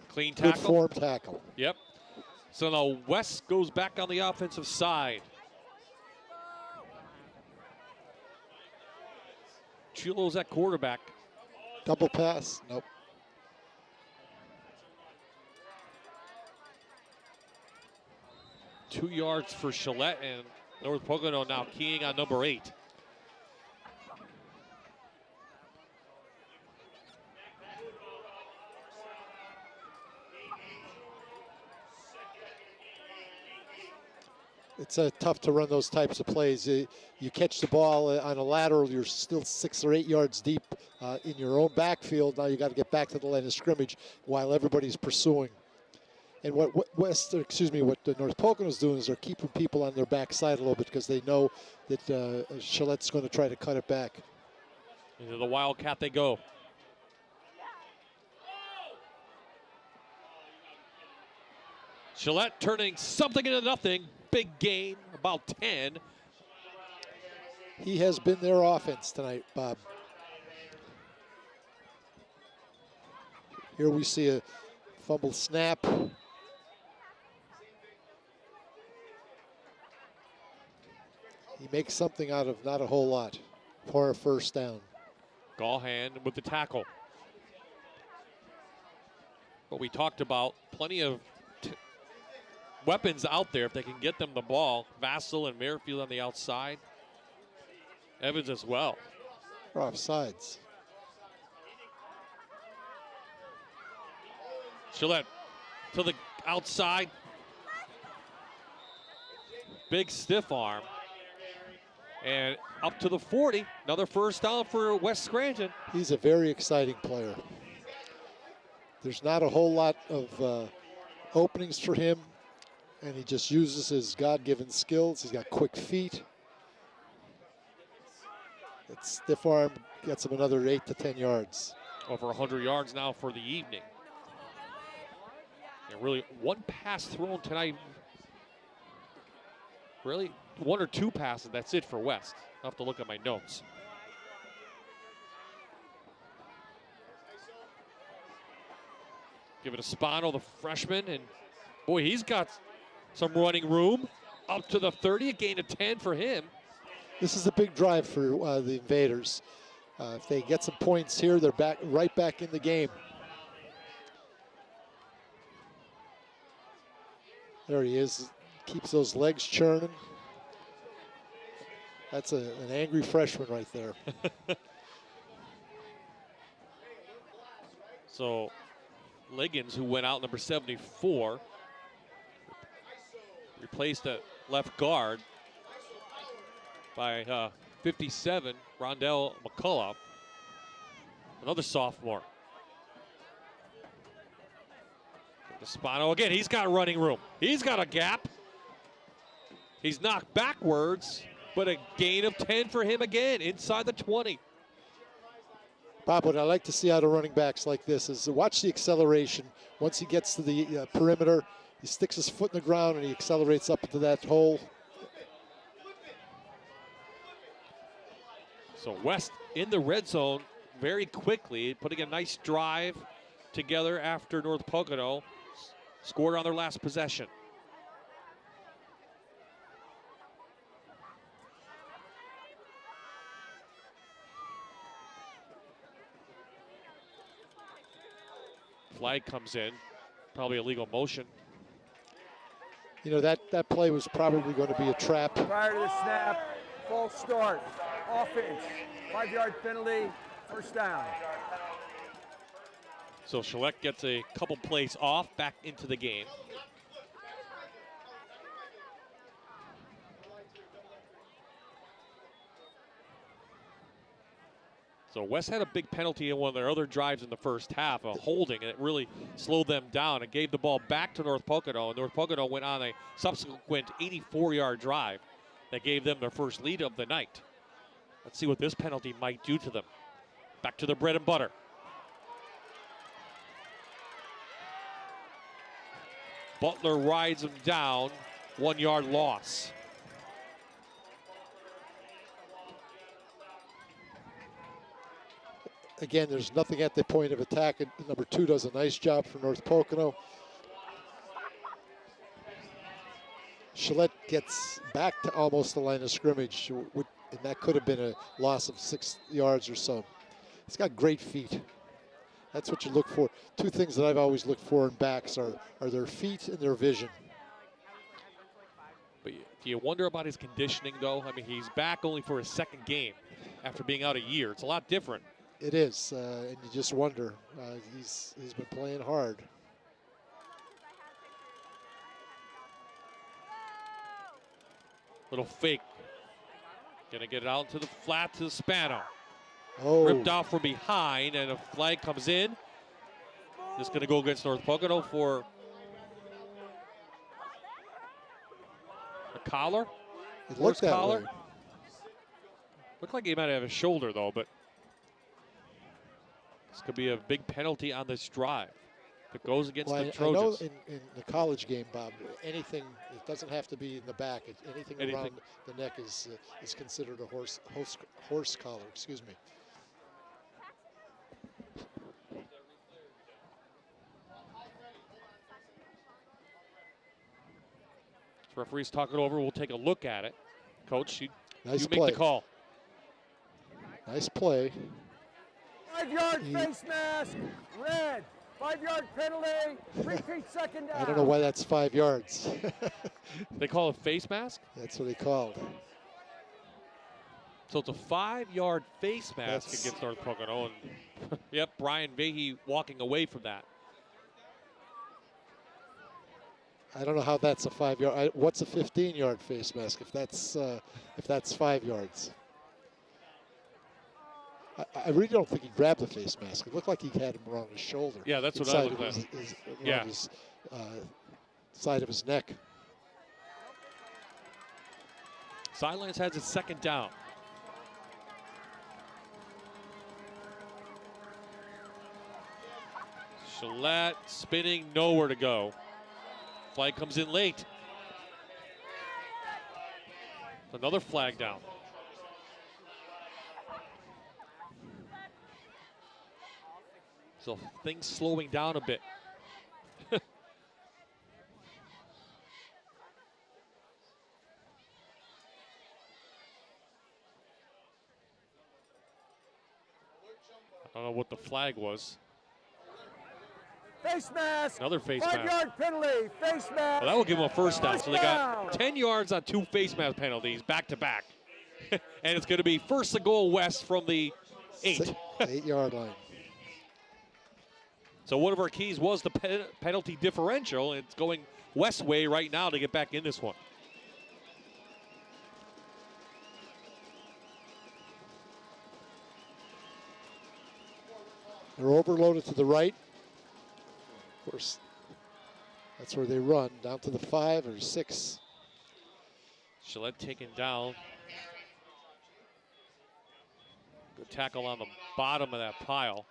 Clean tackle. Good form tackle. Yep. So now West goes back on the offensive side. Chulo's at quarterback. Double pass. Nope. Two yards for Gillette, and North Pocono now keying on number 8. It's tough to run those types of plays. You catch the ball on a lateral, you're still 6 or 8 yards deep in your own backfield. Now you got to get back to the line of scrimmage while everybody's pursuing. And what North Pocono is doing is they're keeping people on their backside a little bit because they know that Gillette's going to try to cut it back. Into the Wildcat they go. Gillette turning something into nothing. Big gain, about 10. He has been their offense tonight, Bob. Here we see a fumble snap. He makes something out of not a whole lot for a first down. Gahan with the tackle. But we talked about plenty of weapons out there if they can get them the ball. Vassell and Merrifield on the outside. Evans as well. They're offsides. Gillette to the outside. Big stiff arm. And up to the 40. Another first down for West Scranton. He's a very exciting player. There's not a whole lot of openings for him, and he just uses his God-given skills. He's got quick feet. That stiff arm gets him another 8 to 10 yards. Over 100 yards now for the evening. And really, one pass thrown tonight. Really, 1 or 2 passes. That's it for West. I'll have to look at my notes. Give it to Spano, the freshman, and boy, he's got some running room up to the 30, a gain of 10 for him. This is a big drive for the Invaders. If they get some points here, they're right back in the game. There he is, keeps those legs churning. That's an angry freshman right there. So Liggins, who went out number 74, replaced at left guard by 57, Rondell McCullough, another sophomore. Spano again, he's got running room. He's got a gap. He's knocked backwards, but a gain of 10 for him again, inside the 20. Bob, what I like to see out of running backs like this is watch the acceleration. Once he gets to the perimeter, he sticks his foot in the ground and he accelerates up into that hole. So West in the red zone very quickly, putting a nice drive together after North Pocono scored on their last possession. Flag comes in, probably a legal motion. You know, that play was probably going to be a trap. Prior to the snap, false start, offense, 5-yard penalty, first down. So Shalek gets a couple plays off, back into the game. So West had a big penalty in one of their other drives in the first half, a holding, and it really slowed them down. It gave the ball back to North Pocono, and North Pocono went on a subsequent 84-yard drive that gave them their first lead of the night. Let's see what this penalty might do to them. Back to their bread and butter. Butler rides him down, 1-yard loss. Again, there's nothing at the point of attack. And number 2 does a nice job for North Pocono. Gillette gets back to almost the line of scrimmage, and that could have been a loss of 6 yards or so. He's got great feet. That's what you look for. 2 things that I've always looked for in backs are their feet and their vision. But do you wonder about his conditioning, though? I mean, he's back only for his second game after being out a year. It's a lot different. It is, and you just wonder. He's been playing hard. Little fake. Gonna get it out to the flat to Spano. Oh. Ripped off from behind, and a flag comes in. Just gonna go against North Pocono for a collar. It looked that collar. way. Looked like he might have a shoulder, though, but this could be a big penalty on this drive. If it goes against the Trojans. I know in the college game, Bob, anything, it doesn't have to be in the back. Anything around the neck is considered a horse collar, excuse me. Referee's talking over. We'll take a look at it. Coach, you Nice make play. the call. Nice play. 5-yard face mask, red. 5-yard penalty, repeat second down. I don't know why that's 5 yards. They call it face mask? That's what they called. So it's a 5-yard face mask against North Pocono. And yep, Brian Vahey walking away from that. I don't know how that's a 5 yard. What's a 15-yard face mask if that's 5 yards? I really don't think he grabbed the face mask. It looked like he had him around his shoulder. Yeah, that's what I looked at. Around his side of his neck. Silence has its second down. Gillette spinning, nowhere to go. Flag comes in late. Another flag down. So things slowing down a bit I don't know what the flag was. Face mask. Another face mask. 5-yard penalty. Face mask. Well, that will give them a first down. First So they got down. 10 yards on 2 face mask penalties back to back. And it's going to be first and goal West from the 8. 8-yard line. So one of our keys was the penalty differential. It's going West way right now to get back in this one. They're overloaded to the right. Of course, that's where they run, down to the 5 or 6. Gillette taken down. Good tackle on the bottom of that pile.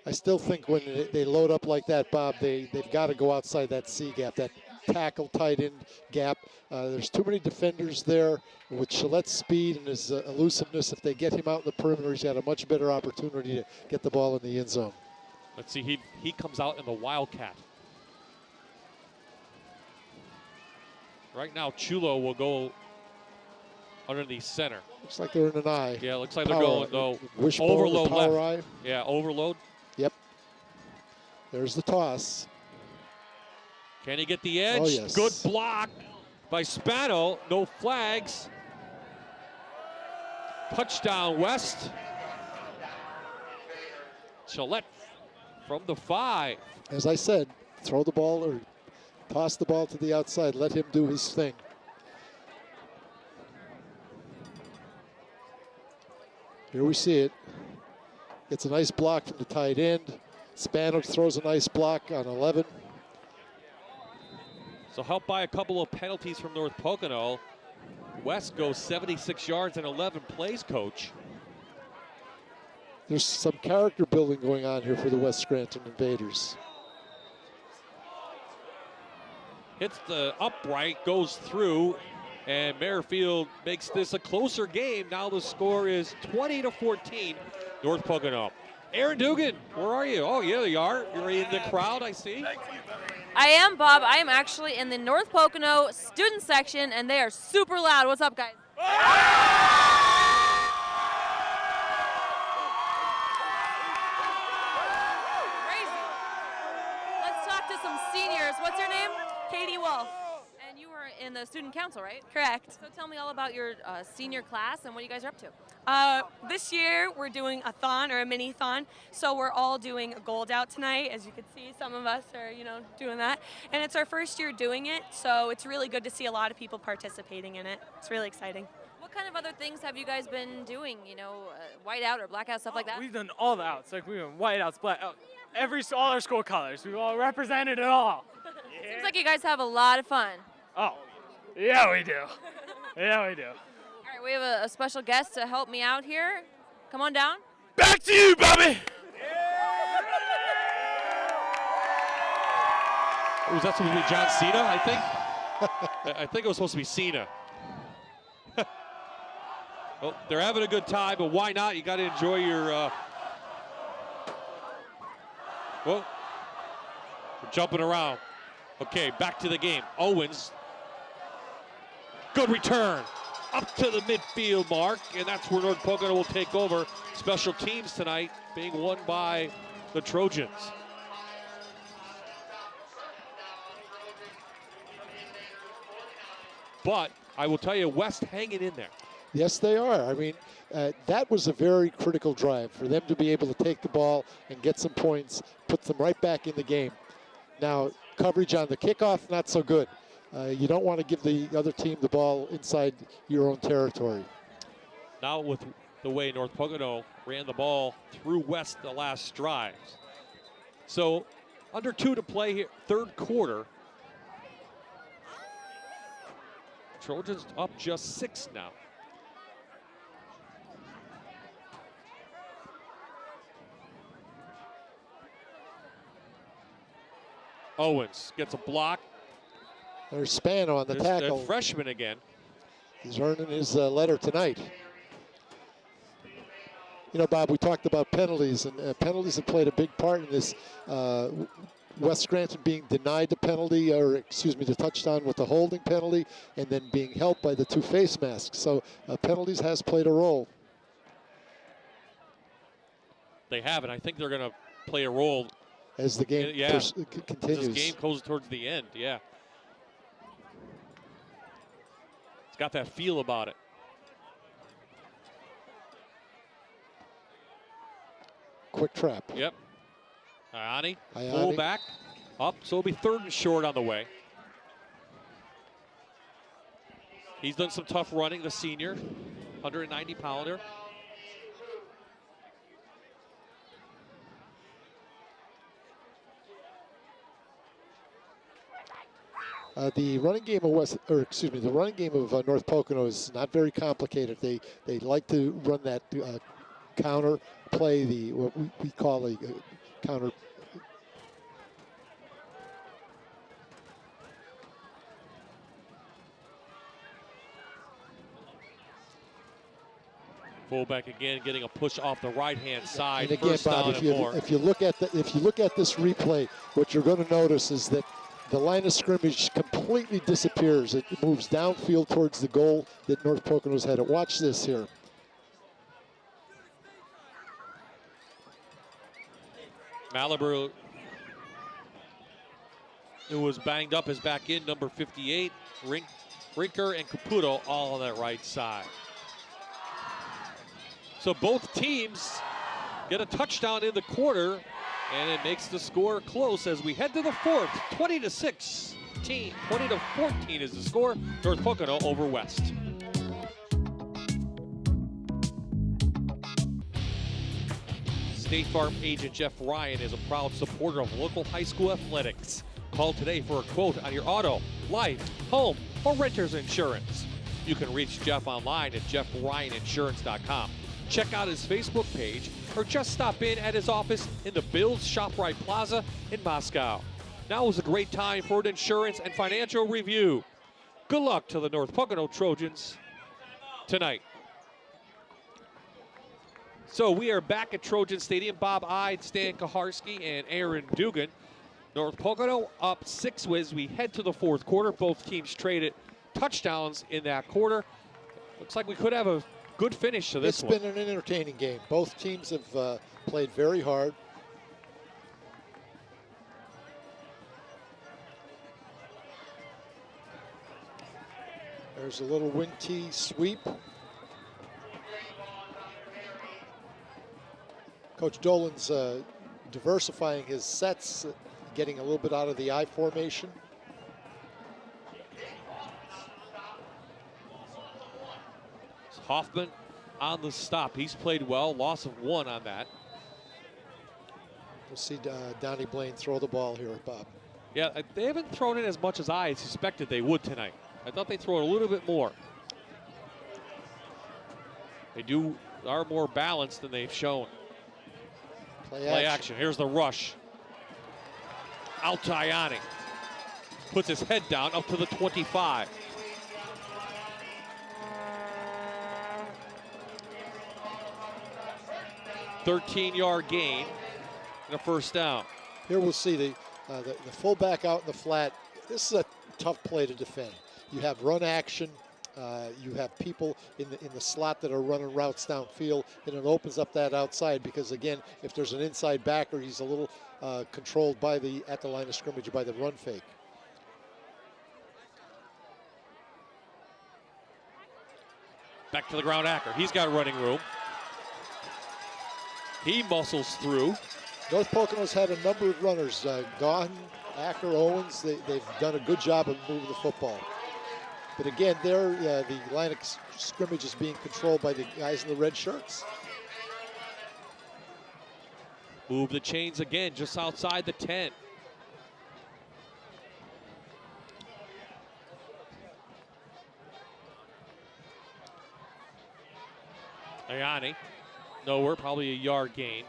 I still think when they load up like that, Bob, they've got to go outside that C gap, that tackle tight end gap. There's too many defenders there. With Gillette's speed and his elusiveness, if they get him out in the perimeter, he's got a much better opportunity to get the ball in the end zone. Let's see, he comes out in the Wildcat. Right now, Chulo will go underneath center. Looks like they're in an eye. Yeah, looks like they're going, though. Wishbone, Overload power left. eye. Yeah, overload. Yep. There's the toss. Can he get the edge? Oh, yes. Good block by Spano. No flags. Touchdown, West. Gillette from the 5. As I said, throw the ball or toss the ball to the outside. Let him do his thing. Here we see it. It's a nice block from the tight end. Spano throws a nice block on 11. So helped by a couple of penalties from North Pocono. West goes 76 yards and 11 plays, Coach. There's some character building going on here for the West Scranton Invaders. Hits the upright, goes through, and Merrifield makes this a closer game. Now the score is 20-14, North Pocono. Aaron Dugan, where are you? Oh, yeah, you are. You're in the crowd, I see. I am, Bob. I am actually in the North Pocono student section, and they are super loud. What's up, guys? Crazy. Let's talk to some seniors. What's your name? Katie Wolf. And you were in the student council, right? Correct. So tell me all about your senior class and what you guys are up to. This year we're doing a thon or a mini-thon, so we're all doing a gold out tonight. As you can see, some of us are, doing that. And it's our first year doing it, so it's really good to see a lot of people participating in it. It's really exciting. What kind of other things have you guys been doing? White out or blackout, stuff like that? We've done all the outs. Like we've done white outs, black out, all our school colors. We've all represented it all. Seems like you guys have a lot of fun. Oh, yeah, we do. Yeah, we do. All right, we have a special guest to help me out here. Come on down. Back to you, Bobby. Was that supposed to be John Cena, I think? I think it was supposed to be Cena. Well, they're having a good time, but why not? You got to enjoy your... Well, we're jumping around. Okay, back to the game. Owens. Good return. Up to the midfield mark, and that's where North Pocono will take over. Special teams tonight being won by the Trojans. But I will tell you, West hanging in there. Yes, they are. I mean, that was a very critical drive for them to be able to take the ball and get some points, put them right back in the game. Now, coverage on the kickoff, not so good. You don't want to give the other team the ball inside your own territory. Now with the way North Pocono ran the ball through West the last drives. So under 2 to play here, third quarter. Trojans up just 6 now. Owens gets a block. There's Spano on the tackle. Freshman again. He's earning his letter tonight. You know, Bob, we talked about penalties, and penalties have played a big part in this West Scranton being denied the penalty, or excuse me, the touchdown with the holding penalty, and then being helped by the 2 face masks. So penalties has played a role. They have, and I think they're going to play a role as the game continues. This game goes towards the end, yeah. It's got that feel about it. Quick trap. Yep. Ayani, full back, up, so it'll be 3rd and short on the way. He's done some tough running, the senior, 190-pounder. The running game of the running game of North Pocono is not very complicated. They like to run that counter play, what we call a counter. Fullback again, getting a push off the right-hand side. And again, Bob, if you look at this replay, what you're going to notice is that the line of scrimmage completely disappears. It moves downfield towards the goal that North Pocono's headed. Watch this here. Malibu, who was banged up, is back in, number 58. Rinker and Caputo all on that right side. So both teams get a touchdown in the quarter, and it makes the score close as we head to the 4th. 20-16, 20-14 is the score. North Pocono over West. State Farm agent Jeff Ryan is a proud supporter of local high school athletics. Call today for a quote on your auto, life, home, or renter's insurance. You can reach Jeff online at jeffryaninsurance.com. Check out his Facebook page or just stop in at his office in the Bills ShopRite Plaza in Moscow. Now is a great time for an insurance and financial review. Good luck to the North Pocono Trojans tonight. So we are back at Trojan Stadium. Bob Ide, Stan Kaharski, and Aaron Dugan. North Pocono up 6 as we head to the 4th quarter. Both teams traded touchdowns in that quarter. Looks like we could have a good finish to this one. It's been an entertaining game. Both teams have played very hard. There's a little wing tee sweep. Coach Dolan's diversifying his sets, getting a little bit out of the I formation. Hoffman on the stop. He's played well. Loss of 1 on that. We'll see Donnie Blaine throw the ball here, Bob. Yeah, they haven't thrown it as much as I suspected they would tonight. I thought they'd throw it a little bit more. They are more balanced than they've shown. Play action. Here's the rush. Out to Ayani. Puts his head down up to the 25. $13-yard gain and a 1st down. Here we'll see the fullback out in the flat. This is a tough play to defend. You have run action. You have people in the slot that are running routes downfield, and it opens up that outside because, again, if there's an inside backer, he's a little controlled at the line of scrimmage by the run fake. Back to the ground, Acker. He's got running room. He muscles through. North Pocono's had a number of runners. Gaughan, Acker, Owens, they've done a good job of moving the football. But again, the line of scrimmage is being controlled by the guys in the red shirts. Move the chains again, just outside the 10. Ayani, nowhere, probably a yard gain.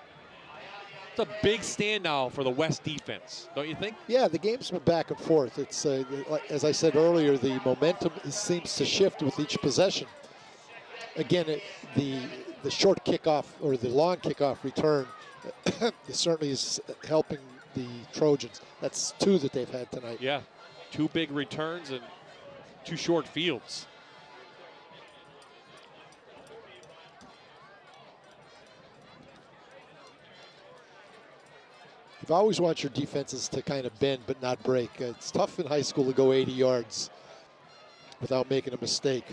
It's a big stand now for the West defense, don't you think? Yeah, the game's been back and forth. It's as I said earlier, the momentum seems to shift with each possession. Again, the short kickoff or the long kickoff return certainly is helping the Trojans. That's 2 that they've had tonight. Yeah, 2 big returns and 2 short fields. You've always want your defenses to kind of bend but not break. It's tough in high school to go 80 yards without making a mistake.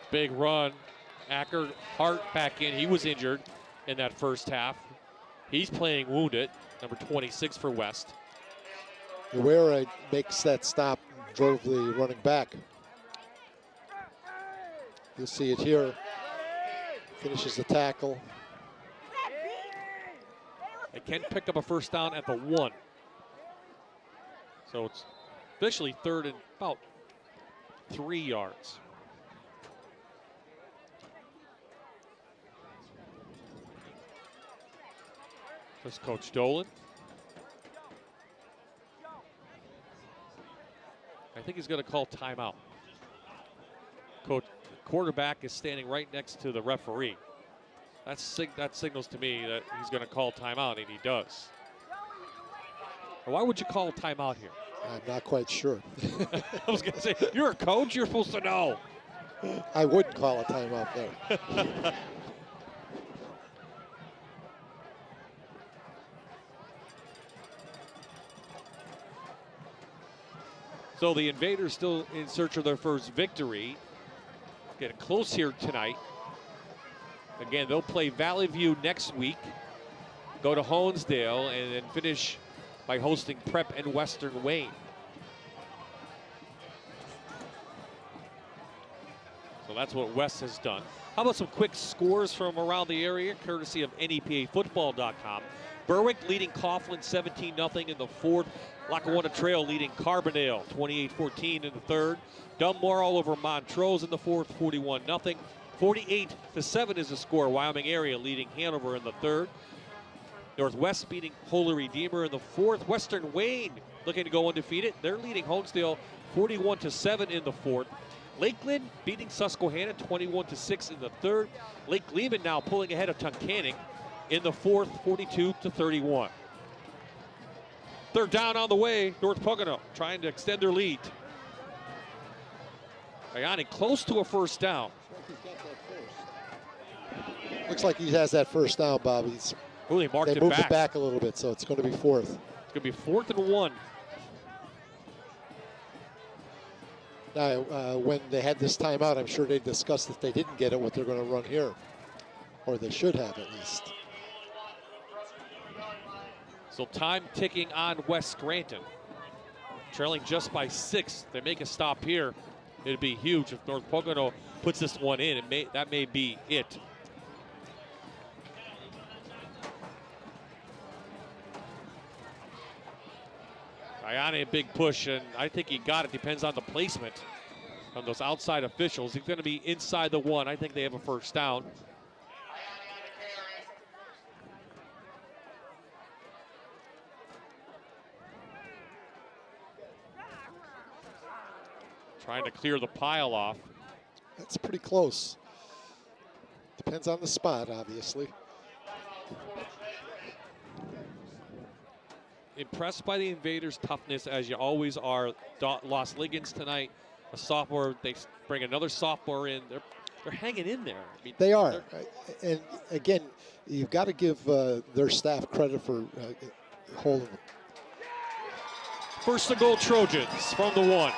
Big run. Acker Hart back in. He was injured in that first half. He's playing wounded, number 26 for West. Guerrero makes that stop and drove the running back. You'll see it here. Finishes the tackle. They can pick up a first down at the 1. So it's officially 3rd and about 3 yards. There's Coach Dolan. I think he's going to call timeout. Coach, the quarterback is standing right next to the referee. That signals to me that he's going to call timeout, and he does. Why would you call a timeout here? I'm not quite sure. I was going to say, you're a coach, you're supposed to know. I wouldn't call a timeout there. So the Invaders still in search of their first victory. Getting close here tonight. Again, they'll play Valley View next week, go to Honesdale, and then finish by hosting Prep and Western Wayne. So that's what West has done. How about some quick scores from around the area, courtesy of NEPAfootball.com. Berwick leading Coughlin 17-0 in the 4th. Lackawanna Trail leading Carbondale 28-14 in the 3rd. Dunmore all over Montrose in the 4th, 41-0. 48-7 is the score. Wyoming area leading Hanover in the 3rd. Northwest beating Holy Redeemer in the 4th. Western Wayne looking to go undefeated. They're leading Honesdale 41-7 in the 4th. Lakeland beating Susquehanna 21-6 in the 3rd. Lake Lehman now pulling ahead of Tuncanning in the 4th, 42-31. 3rd down on the way. North Pocono trying to extend their lead. Ayani close to a first down. Looks like he has that first down, Bob. They moved it back a little bit, so it's going to be 4th. It's going to be 4th and 1. Now, when they had this timeout, I'm sure they discussed if they didn't get it, what they're going to run here. Or they should have, at least. So time ticking on West Scranton. Trailing just by 6. They make a stop here. It'd be huge if North Pocono puts this one in. That may be it. Ayane, a big push, and I think he got it. Depends on the placement from those outside officials. He's going to be inside the 1. I think they have a first down. Trying to clear the pile off. That's pretty close. Depends on the spot, obviously. Impressed by the Invaders' toughness, as you always are. Lost Liggins tonight, a sophomore. They bring another sophomore in. They're hanging in there. I mean, they are. And again, you've got to give their staff credit for holding them. First and goal, Trojans from the 1.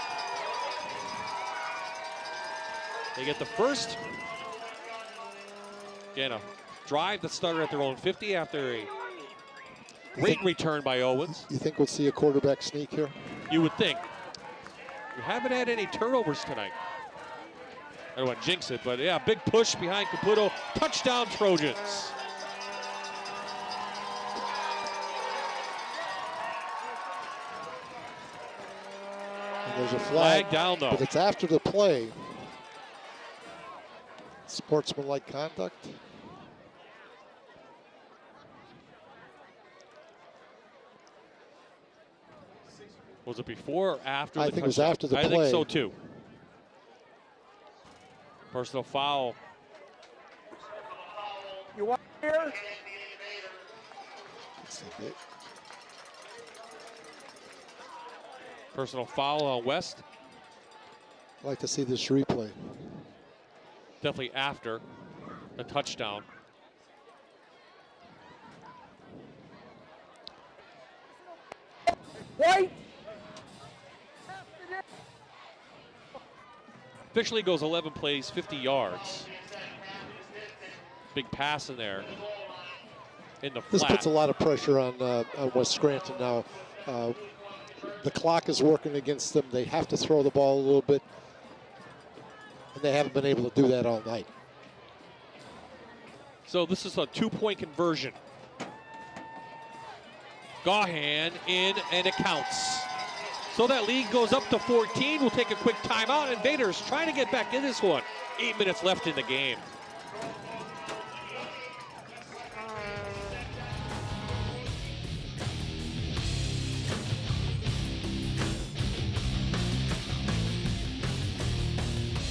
They get the first. Again, a drive that started at their own 50 after a great return by Owens. You think we'll see a quarterback sneak here? You would think. We haven't had any turnovers tonight. I don't want to jinx it, but yeah, big push behind Caputo. Touchdown, Trojans. And there's a flag down, though. But it's after the play. Sportsmanlike conduct. Was it before or after I the think it was touchdown? after the play. I think so, too. Personal foul. You want here? Personal foul on West. I'd like to see this replay. Definitely after the touchdown. White. Officially goes 11 plays, 50 yards. Big pass in there in the flat. This puts a lot of pressure on West Scranton now. The clock is working against them. They have to throw the ball a little bit, and they haven't been able to do that all night. So this is a 2-point conversion. Gahan in, and it counts. So that lead goes up to 14. We'll take a quick timeout. Invaders trying to get back in this one. 8 minutes left in the game.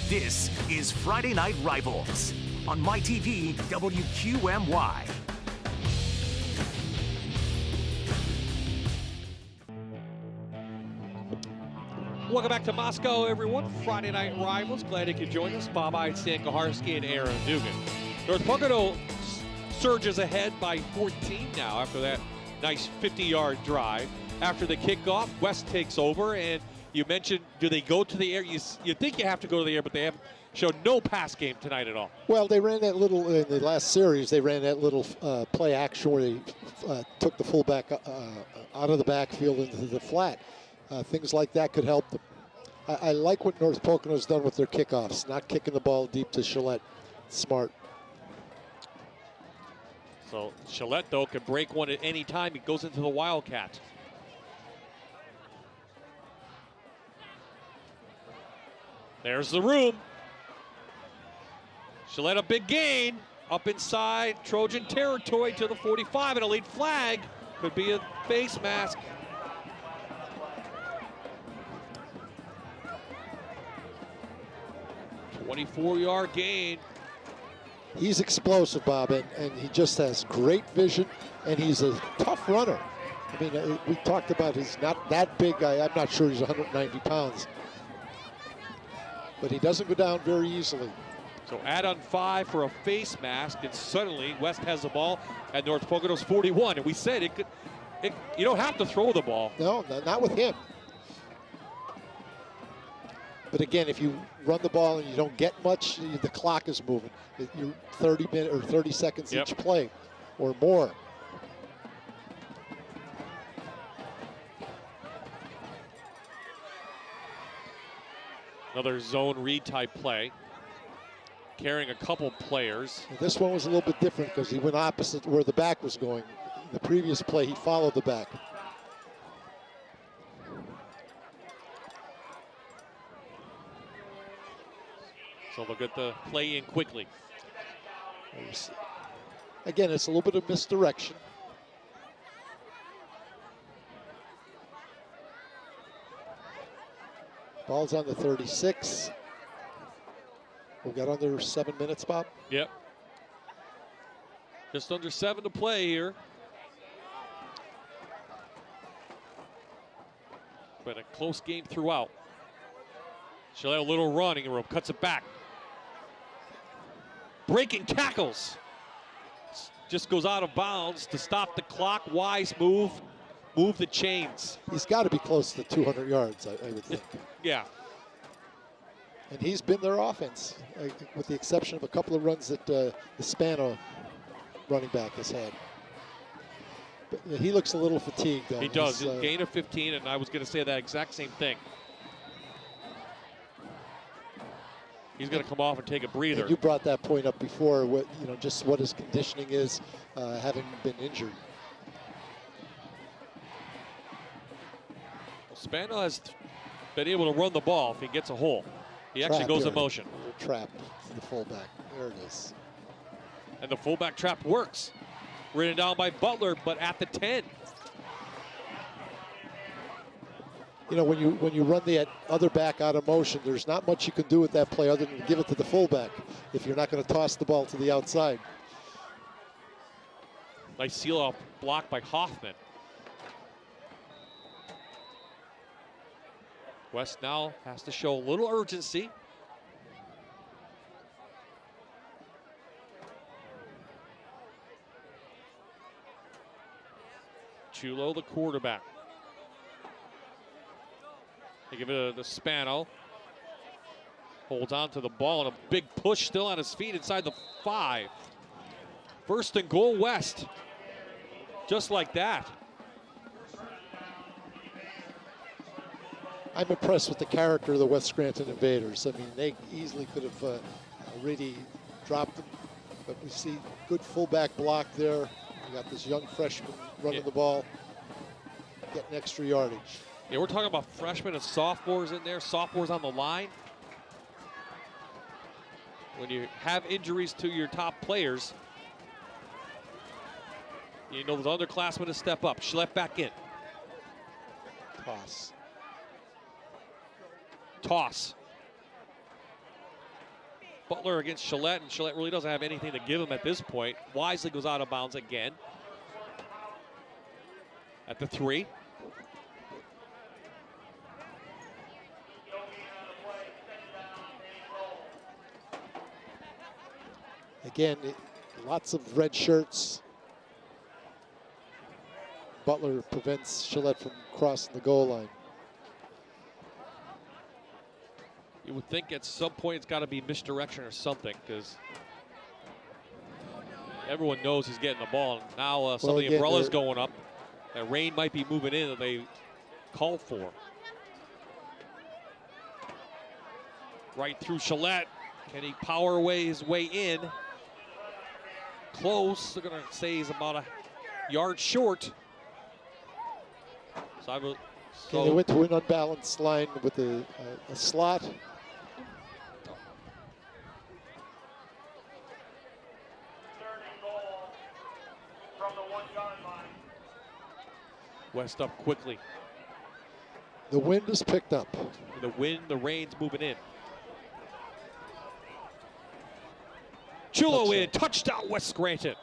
This is Friday Night Rivals on MyTV WQMY. Welcome back to Moscow, everyone. Friday Night Rivals. Glad you could join us. Bob Ide, Stan Koharski, and Aaron Dugan. North Pocono surges ahead by 14 now after that nice 50-yard drive. After the kickoff, West takes over, and you mentioned, do they go to the air? You think you have to go to the air, but they have showed no pass game tonight at all. Well, they ran that little, in the last series, they ran that little play action where they took the fullback out of the backfield into the flat. Things like that could help them. I like what North Pocono's done with their kickoffs, not kicking the ball deep to Gillette. Smart. So Gillette, though, can break one at any time. He goes into the Wildcat. There's the room. Gillette, a big gain. Up inside Trojan territory to the 45, and a lead flag. Could be a face mask. A 24-yard gain. He's explosive, Bob, and he just has great vision, and he's a tough runner. I mean, we talked about he's not that big guy. I'm not sure he's 190 pounds. But he doesn't go down very easily. So add on 5 for a face mask, and suddenly West has the ball at North Pocono's 41. And we said you don't have to throw the ball. No, not with him. But again, if you run the ball and you don't get much, the clock is moving. You're 30 minutes or 30 seconds each play or more. Another zone read type play. Carrying a couple players. And this one was a little bit different because he went opposite where the back was going. In the previous play, he followed the back. So they'll get the play in quickly. Again, it's a little bit of misdirection. Ball's on the 36. We've got under 7 minutes, Bob. Yep. Just under 7 to play here. Been a close game throughout. She'll have a little running room, cuts it back. Breaking tackles. Just goes out of bounds to stop the clock. Wise move the chains. He's got to be close to 200 yards, I would think. Yeah. And he's been their offense, with the exception of a couple of runs that the Spano running back has had. But he looks a little fatigued, though. He does. Gain of 15, and I was going to say that exact same thing. He's going to come off and take a breather. And you brought that point up before, just what his conditioning is, having been injured. Well, Spano has been able to run the ball if he gets a hole. He actually goes in motion. Trap the fullback. There it is. And the fullback trap works. Ridden down by Butler, but at the 10. When you run the other back out of motion, there's not much you can do with that play other than give it to the fullback if you're not going to toss the ball to the outside. Nice seal off block by Hoffman. West now has to show a little urgency. Chulo, the quarterback. They give it to Spano. Holds on to the ball and a big push still on his feet inside the 5. First and goal, West. Just like that. I'm impressed with the character of the West Scranton Invaders. I mean, they easily could have already dropped them, but we see good fullback block there. We got this young freshman running the ball, getting extra yardage. Yeah, we're talking about freshmen and sophomores in there, sophomores on the line. When you have injuries to your top players, you know those underclassmen to step up. Schlep back in. Toss. Butler against Gillette, and Gillette really doesn't have anything to give him at this point. Wisely goes out of bounds again. At the 3. Again, lots of red shirts. Butler prevents Gillette from crossing the goal line. You would think at some point it's got to be misdirection or something, because everyone knows he's getting the ball. And now some of the umbrellas going up. And rain might be moving in that they called for. Right through Gillette. Can he power away his way in? Close. They're going to say he's about a yard short. So they went to an unbalanced line with a slot. West up quickly. The wind is picked up. The wind, the rain's moving in. Chulo in, touchdown West Scranton.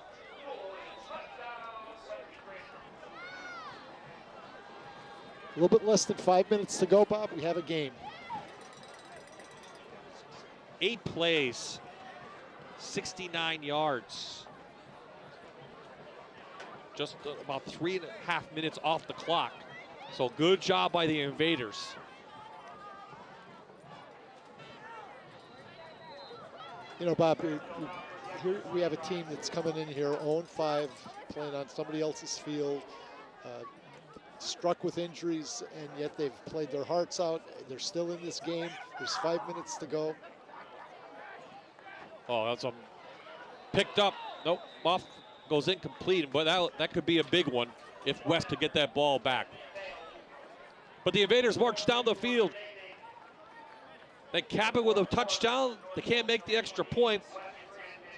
A little bit less than 5 minutes to go, Bob. We have a game. 8 plays, 69 yards. Just about 3.5 minutes off the clock. So good job by the Invaders. You know, Bob, here we have a team that's coming in here 0-5, playing on somebody else's field, struck with injuries, and yet they've played their hearts out. They're still in this game. There's 5 minutes to go. Oh, that's picked up. Nope, off. Goes incomplete, but that could be a big one if West could get that ball back. But the Invaders march down the field. They cap it with a touchdown. They can't make the extra point,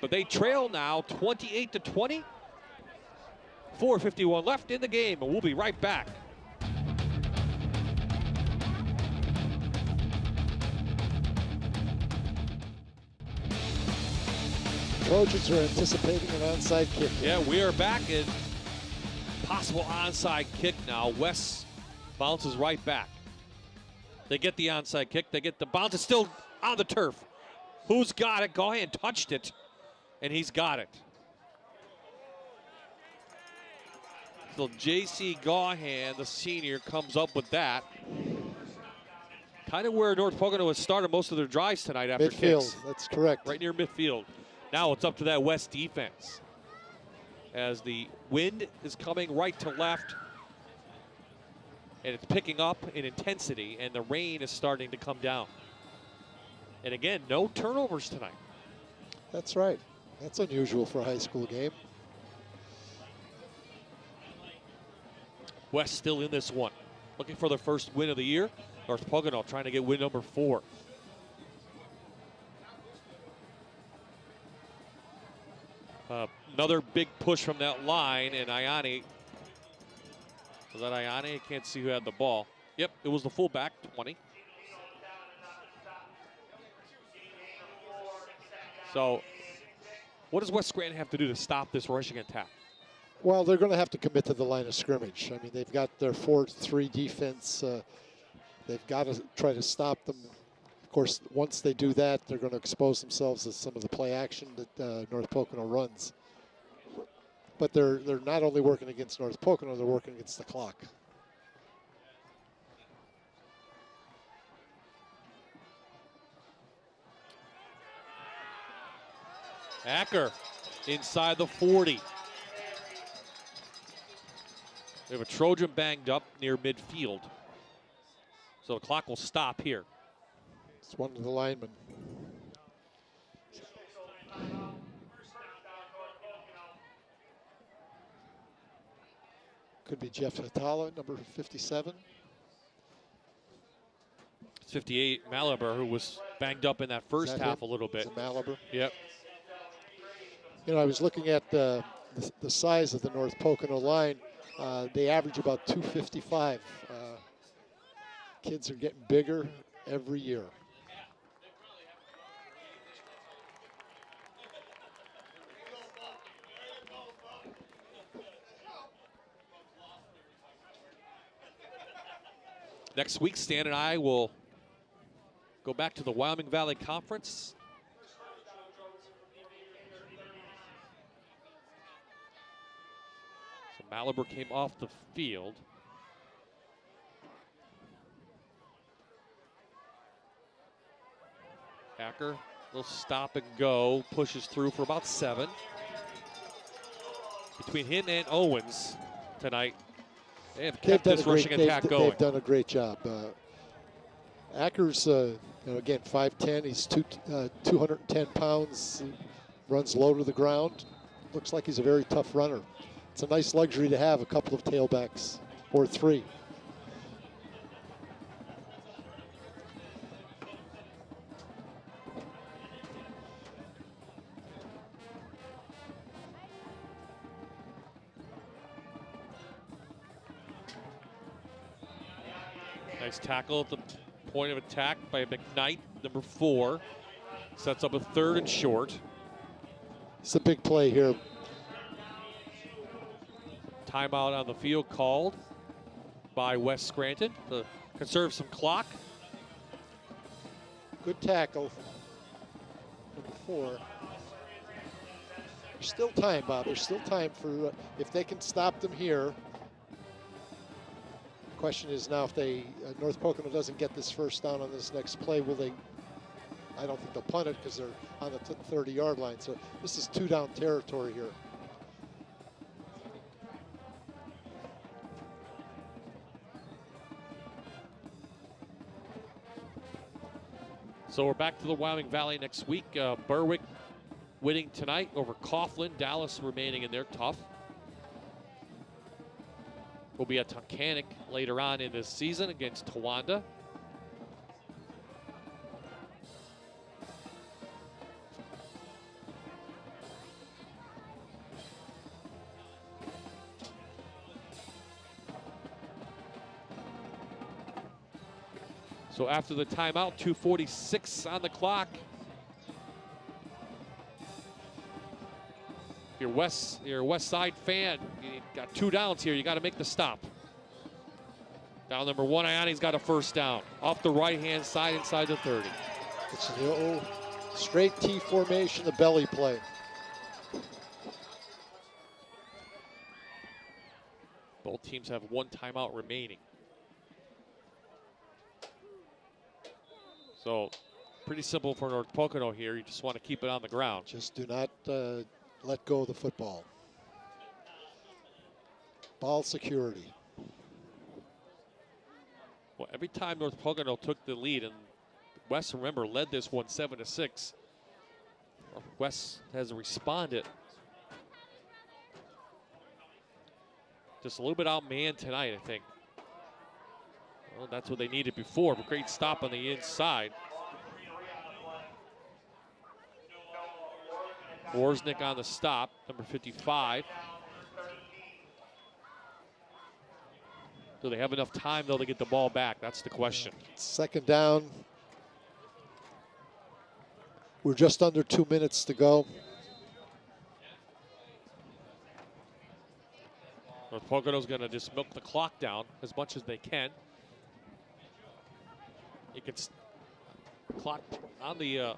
but they trail now 28-20. 4:51 left in the game, and we'll be right back. Trojans are anticipating an onside kick. Yeah, we are back in possible onside kick now. West bounces right back. They get the onside kick. They get the bounce. It's still on the turf. Who's got it? Gahan touched it, and he's got it. So J.C. Gahan, the senior, comes up with that. Kind of where North Pocono has started most of their drives tonight after midfield, kicks. That's correct. Right near midfield. Now it's up to that West defense. As the wind is coming right to left, and it's picking up in intensity, and the rain is starting to come down. And again, no turnovers tonight. That's right. That's unusual for a high school game. West still in this one. Looking for their first win of the year. North Pocono trying to get win number 4. Another big push from that line, and Ayani. Was that Ayani? I can't see who had the ball. Yep, it was the fullback, 20. So, what does West Scranton have to do to stop this rushing attack? Well, they're going to have to commit to the line of scrimmage. I mean, they've got their 4-3 defense. They've got to try to stop them. Of course, once they do that, they're going to expose themselves to some of the play action that North Pocono runs. But they're not only working against North Pocono, they're working against the clock. Acker inside the 40. We have a Trojan banged up near midfield. So the clock will stop here. It's one of the linemen. Could be Jeff Hatala, number 57. It's 58, Malabar, who was banged up in that first half a little bit. It's a Malabar. Yep. You know, I was looking at the size of the North Pocono line. They average about 255. Kids are getting bigger every year. Next week, Stan and I will go back to the Wyoming Valley Conference. So Malabar came off the field. Acker will stop and go, pushes through for about 7. Between him and Owens tonight, they have kept this rushing attack going. They've done a great job. Acker's, again, 5'10". He's 210 pounds. He runs low to the ground. Looks like he's a very tough runner. It's a nice luxury to have a couple of tailbacks, or 3. Nice tackle at the point of attack by McKnight, number 4. Sets up a 3rd and short. It's a big play here. Timeout on the field called by West Scranton to conserve some clock. Good tackle. Number 4. There's still time, Bob. There's still time for, if they can stop them here. Question is now if they North Pocono doesn't get this first down on this next play, will they? I don't think they'll punt it because they're on the 30-yard line. So this is 2-down territory here. So we're back to the Wyoming Valley next week. Berwick winning tonight over Coughlin. Dallas remaining in their tough. Will be at Tunkhannock later on in this season against Towanda. So after the timeout, 2:46 on the clock. You're a West Side fan. You got 2 downs here. You got to make the stop. Down number 1, Iani's got a first down. Off the right-hand side inside the 30. It's the old straight T formation, the belly play. Both teams have 1 timeout remaining. So pretty simple for North Pocono here. You just want to keep it on the ground. Just do not let go of the football. Ball security. Well, every time North Pocono took the lead, and West, remember, led this one 7-6. West has responded. Just a little bit outmanned tonight, I think. Well, that's what they needed before, but great stop on the inside. Worsnick on the stop, number 55. Do they have enough time, though, to get the ball back? That's the question. 2nd down. We're just under 2 minutes to go. North Pocono's going to just milk the clock down as much as they can. You can clock on the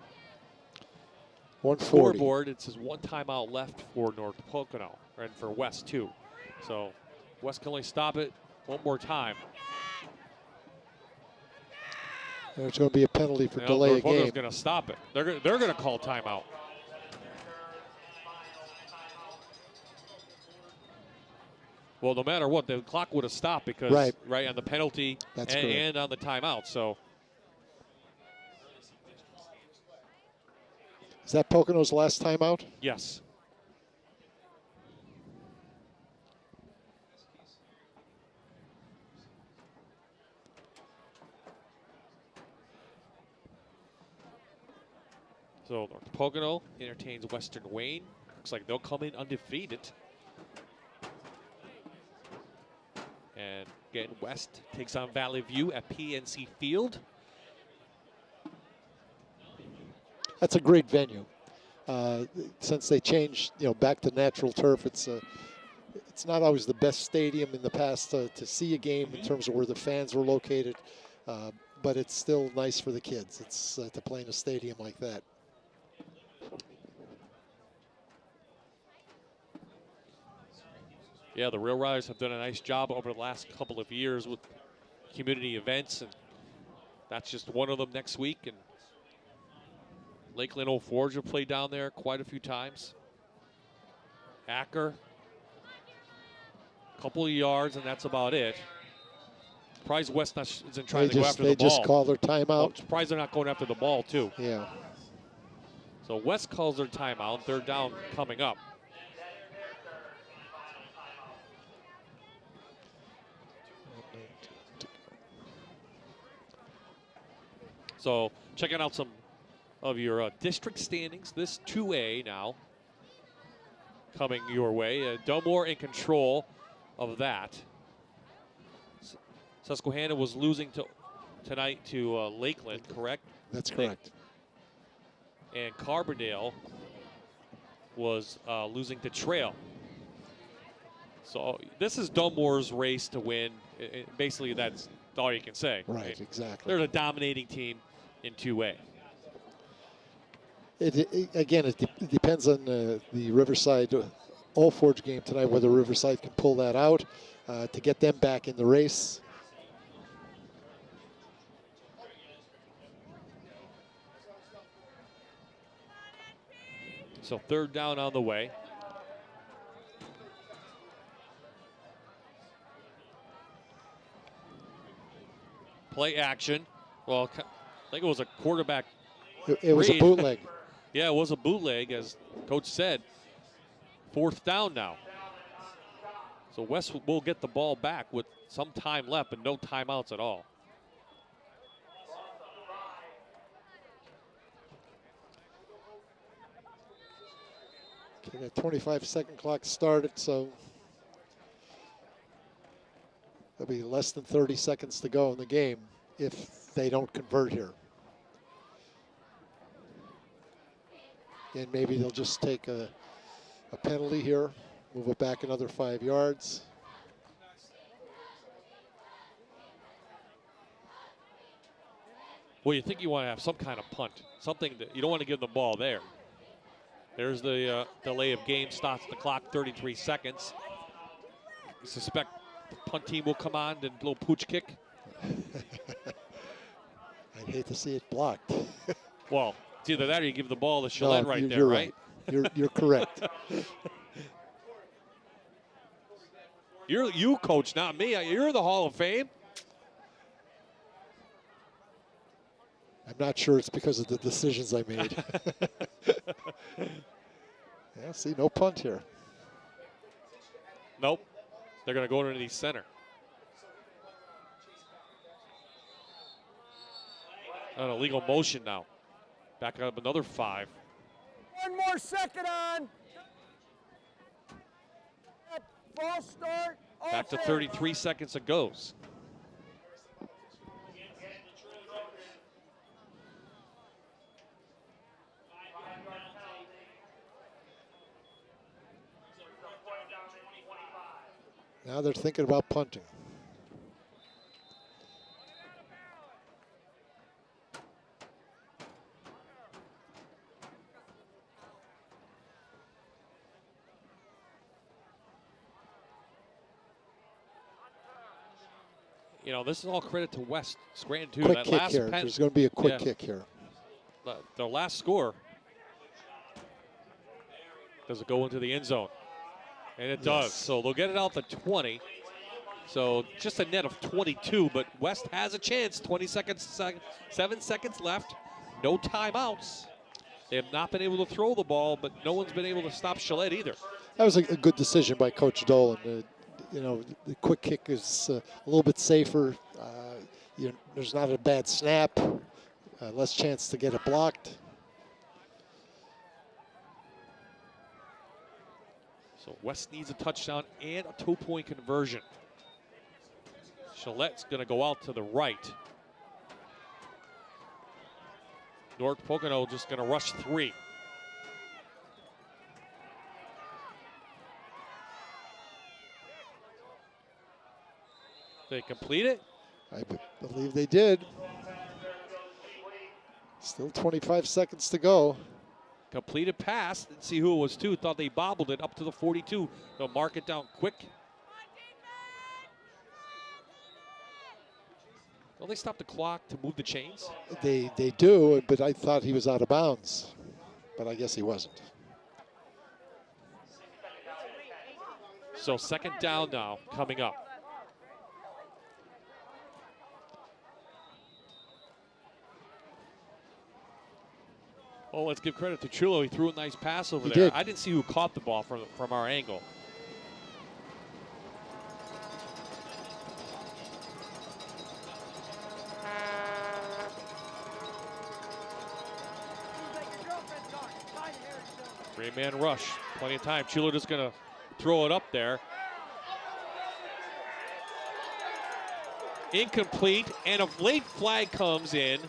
140. scoreboard. It says 1 timeout left for North Pocono, and for West too. So West can only stop it one more time. There's going to be a penalty for delay North of game. Pocono's going to stop it. They're going to call timeout. Well, no matter what, the clock would have stopped because right on the penalty and on the timeout. So is that Pocono's last timeout? yes. So North Pocono entertains Western Wayne. Looks like they'll come in undefeated. And again, West takes on Valley View at PNC Field. That's a great venue. Since they changed, back to natural turf, it's not always the best stadium in the past to see a game in terms of where the fans were located, but it's still nice for the kids. It's to play in a stadium like that. Yeah, the Real Riders have done a nice job over the last couple of years with community events, and that's just one of them next week. And Lakeland Old Forge will play down there quite a few times. Acker, a couple of yards, and that's about it. Surprised West isn't trying to go after the ball. They just call their timeout. I'm surprised they're not going after the ball, too. Yeah. So West calls their timeout. Third down coming up. So checking out some of your district standings. This 2A now coming your way. Delmore in control of that. Susquehanna was losing tonight to Lakeland, correct? That's correct. And Carbondale was losing to Trail. So this is Delmore's race to win. Basically, that's all you can say. Right, exactly. They're a dominating team in 2A. It depends on the Riverside Old Forge game tonight, whether Riverside can pull that out to get them back in the race. So third down on the way. Play action. Well, I think it was a quarterback. It was a bootleg. Yeah, it was a bootleg, as Coach said. Fourth down now. So West will get the ball back with some time left and no timeouts at all. Okay, that 25-second clock started, so there'll be less than 30 seconds to go in the game if they don't convert here. And maybe they'll just take a penalty here, move it back another 5 yards. Well, you think you want to have some kind of punt, something that you don't want to give them the ball there. There's the delay of game, stops the clock, 33 seconds. You suspect the punt team will come on and a little pooch kick. I'd hate to see it blocked. Well, it's either that or you give the ball to Chalette right there, you're right? You're correct. You coach, not me. You're in the Hall of Fame. I'm not sure it's because of the decisions I made. Yeah, see, no punt here. Nope. They're going to go into the center. An illegal motion now. Back up another 5. One more second on. False start. Back to 33 seconds it goes. Now they're thinking about punting. You know, this is all credit to West Scranton, too. Quick that kick last here. There's going to be a quick kick here. Their last score. Does it go into the end zone? And it does. So they'll get it out to 20. So just a net of 22, but West has a chance. 7 seconds left. No timeouts. They have not been able to throw the ball, but no one's been able to stop Gillette either. That was a good decision by Coach Dolan. You know, the quick kick is a little bit safer. There's not a bad snap, less chance to get it blocked. So West needs a touchdown and a 2-point conversion. Gillette's going to go out to the right. North Pocono just going to rush 3. They complete it? I believe they did. Still 25 seconds to go. Completed pass. Didn't see who it was to. Thought they bobbled it up to the 42. They'll mark it down quick. Don't they stop the clock to move the chains? They do, but I thought he was out of bounds. But I guess he wasn't. So second down now coming up. Oh, let's give credit to Chulo. He threw a nice pass over there. Did. I didn't see who caught the ball from our angle. Three-man rush. Plenty of time. Chulo just going to throw it up there. Incomplete, and a late flag comes in.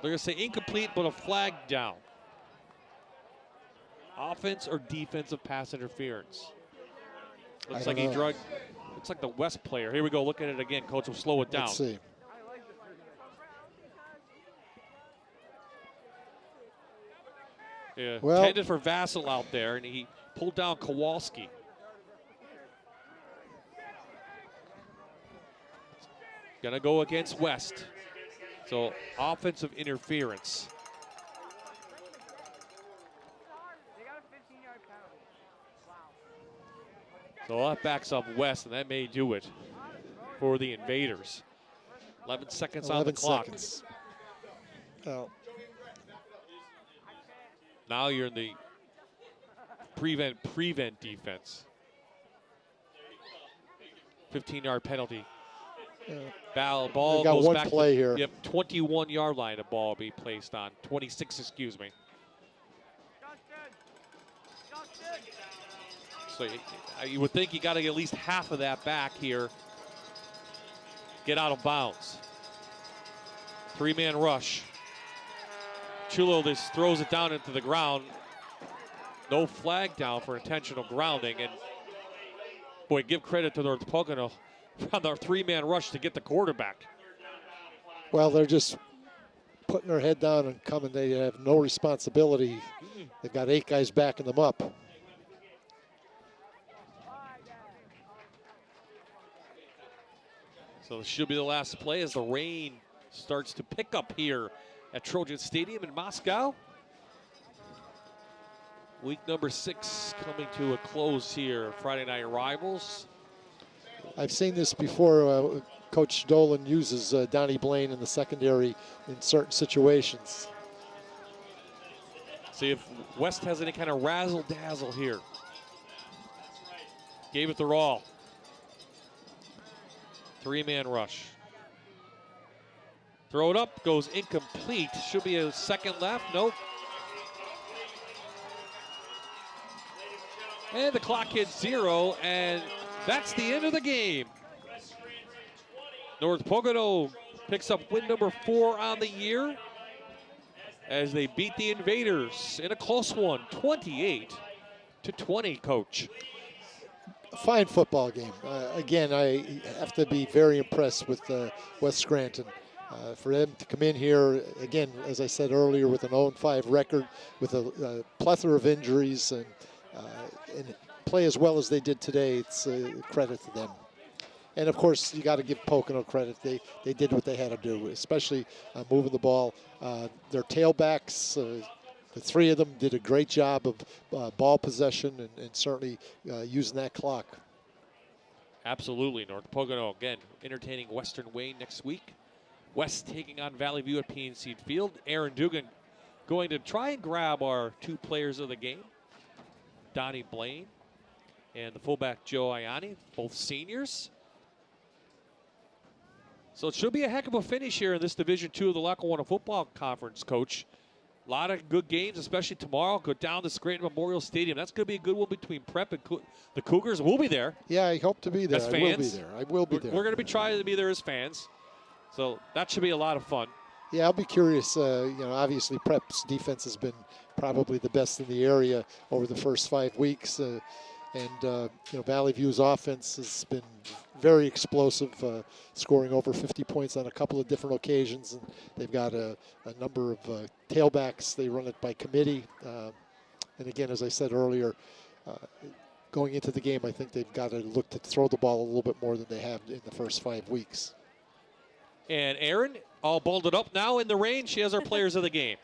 They're going to say incomplete, but a flag down. Offense or defensive pass interference? Looks like he drug. Looks like the West player. Here we go. Look at it again. Coach will slow it down. Let's see. Yeah, well, intended for Vassell out there, and he pulled down Kowalski. Gonna go against West. So offensive interference. So that backs up West, and that may do it for the Invaders. 11 seconds on the clock. Seconds. Oh. Now you're in the prevent defense. 15-yard penalty. Ball goes one back play to, here. Yep, 21-yard line. A ball be placed on 26. Excuse me. So you would think you got to get at least half of that back here. Get out of bounds. Three-man rush. Chulo just throws it down into the ground. No flag down for intentional grounding. And boy, give credit to North Pocono on their three-man rush to get the quarterback. Well, they're just putting their head down and coming. They have no responsibility. They've got 8 guys backing them up. So this should be the last play as the rain starts to pick up here at Trojan Stadium in Moscow. Week number 6 coming to a close here. Friday night rivals. I've seen this before. Coach Dolan uses Donnie Blaine in the secondary in certain situations. See if West has any kind of razzle-dazzle here. Gave it their all. Three-man rush. Throw it up, goes incomplete. Should be a second left, nope. And the clock hits 0, and that's the end of the game. North Pocono picks up win number 4 on the year as they beat the Invaders in a close one, 28 20, Coach. A fine football game. Again, I have to be very impressed with West Scranton. For them to come in here, again, as I said earlier, with an 0-5 record, with a plethora of injuries, and play as well as they did today, it's a credit to them. And of course, you got to give Pocono credit. They did what they had to do, especially moving the ball. Their tailbacks, the three of them did a great job of ball possession and certainly using that clock. Absolutely. North Pocono, again, entertaining Western Wayne next week. West taking on Valley View at PNC Field. Aaron Dugan going to try and grab our 2 players of the game, Donnie Blaine and the fullback Joe Ianni, both seniors. So it should be a heck of a finish here in this Division II of the Lackawanna Football Conference, Coach. A lot of good games, especially tomorrow. Go down to Scranton Memorial Stadium. That's going to be a good one between Prep and the Cougars. We'll be there. Yeah, I hope to be there. As fans. I will be there. I will be there. We're going to be trying to be there as fans. So that should be a lot of fun. Yeah, I'll be curious. Obviously Prep's defense has been probably the best in the area over the first 5 weeks. Valley View's offense has been very explosive, scoring over 50 points on a couple of different occasions. And they've got a number of tailbacks. They run it by committee. And again, as I said earlier, going into the game, I think they've got to look to throw the ball a little bit more than they have in the first 5 weeks. And Aaron, all bundled up now in the rain. She has our players of the game.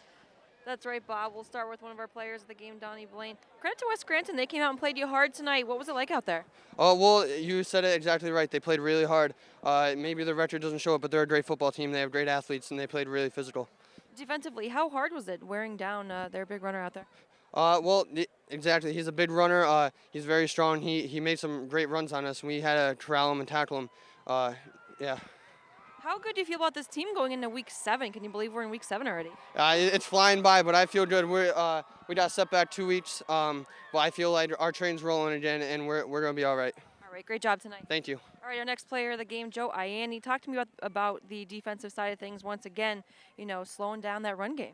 That's right, Bob. We'll start with one of our players of the game, Donnie Blaine. Credit to West Scranton. They came out and played you hard tonight. What was it like out there? Oh, well, you said it exactly right. They played really hard. Maybe the record doesn't show it, but they're a great football team. They have great athletes, and they played really physical. Defensively, how hard was it wearing down their big runner out there? Exactly. He's a big runner. He's very strong. He made some great runs on us, and we had to corral him and tackle him. Yeah. How good do you feel about this team going into Week 7? Can you believe we're in Week 7 already? It's flying by, but I feel good. We got set back 2 weeks, but I feel like our train's rolling again, and we're going to be all right. All right, great job tonight. Thank you. All right, our next player of the game, Joe Ianni. Talk to me about the defensive side of things once again, slowing down that run game.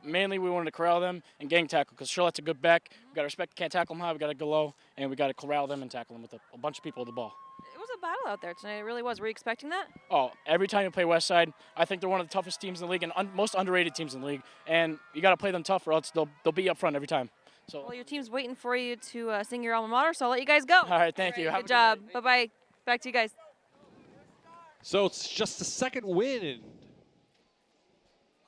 Mainly we wanted to corral them and gang tackle because Charlotte's a good back. We got to respect, can't tackle them high, we got to go low, and we got to corral them and tackle them with a bunch of people with the ball. It was a battle out there tonight. It really was. Were you expecting that? Oh, every time you play Westside, I think they're one of the toughest teams in the league and most underrated teams in the league. And you got to play them tough or else they'll be up front every time. So. Well, your team's waiting for you to sing your alma mater, so I'll let you guys go. All right, thank you. Good job. Bye-bye. Back to you guys. So it's just the second win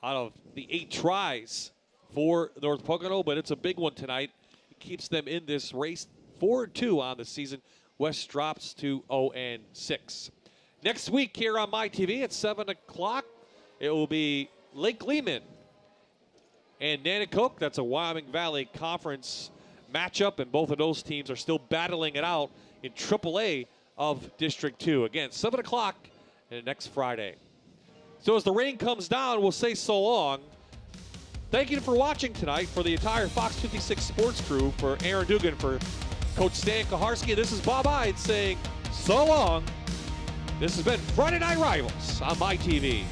out of the 8 tries for North Pocono, but it's a big one tonight. It keeps them in this race 4-2 on the season. West drops to 0-6. Next week here on MyTV at 7 o'clock, it will be Lake Lehman and Nanticoke. That's a Wyoming Valley Conference matchup, and both of those teams are still battling it out in AAA of District 2. Again, 7 o'clock next Friday. So as the rain comes down, we'll say so long. Thank you for watching tonight. For the entire Fox 56 sports crew, for Aaron Dugan, for Coach Stan Kaharski, this is Bob Ide saying so long. This has been Friday Night Rivals on MyTV.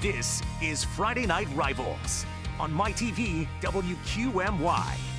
This is Friday Night Rivals on MyTV WQMY.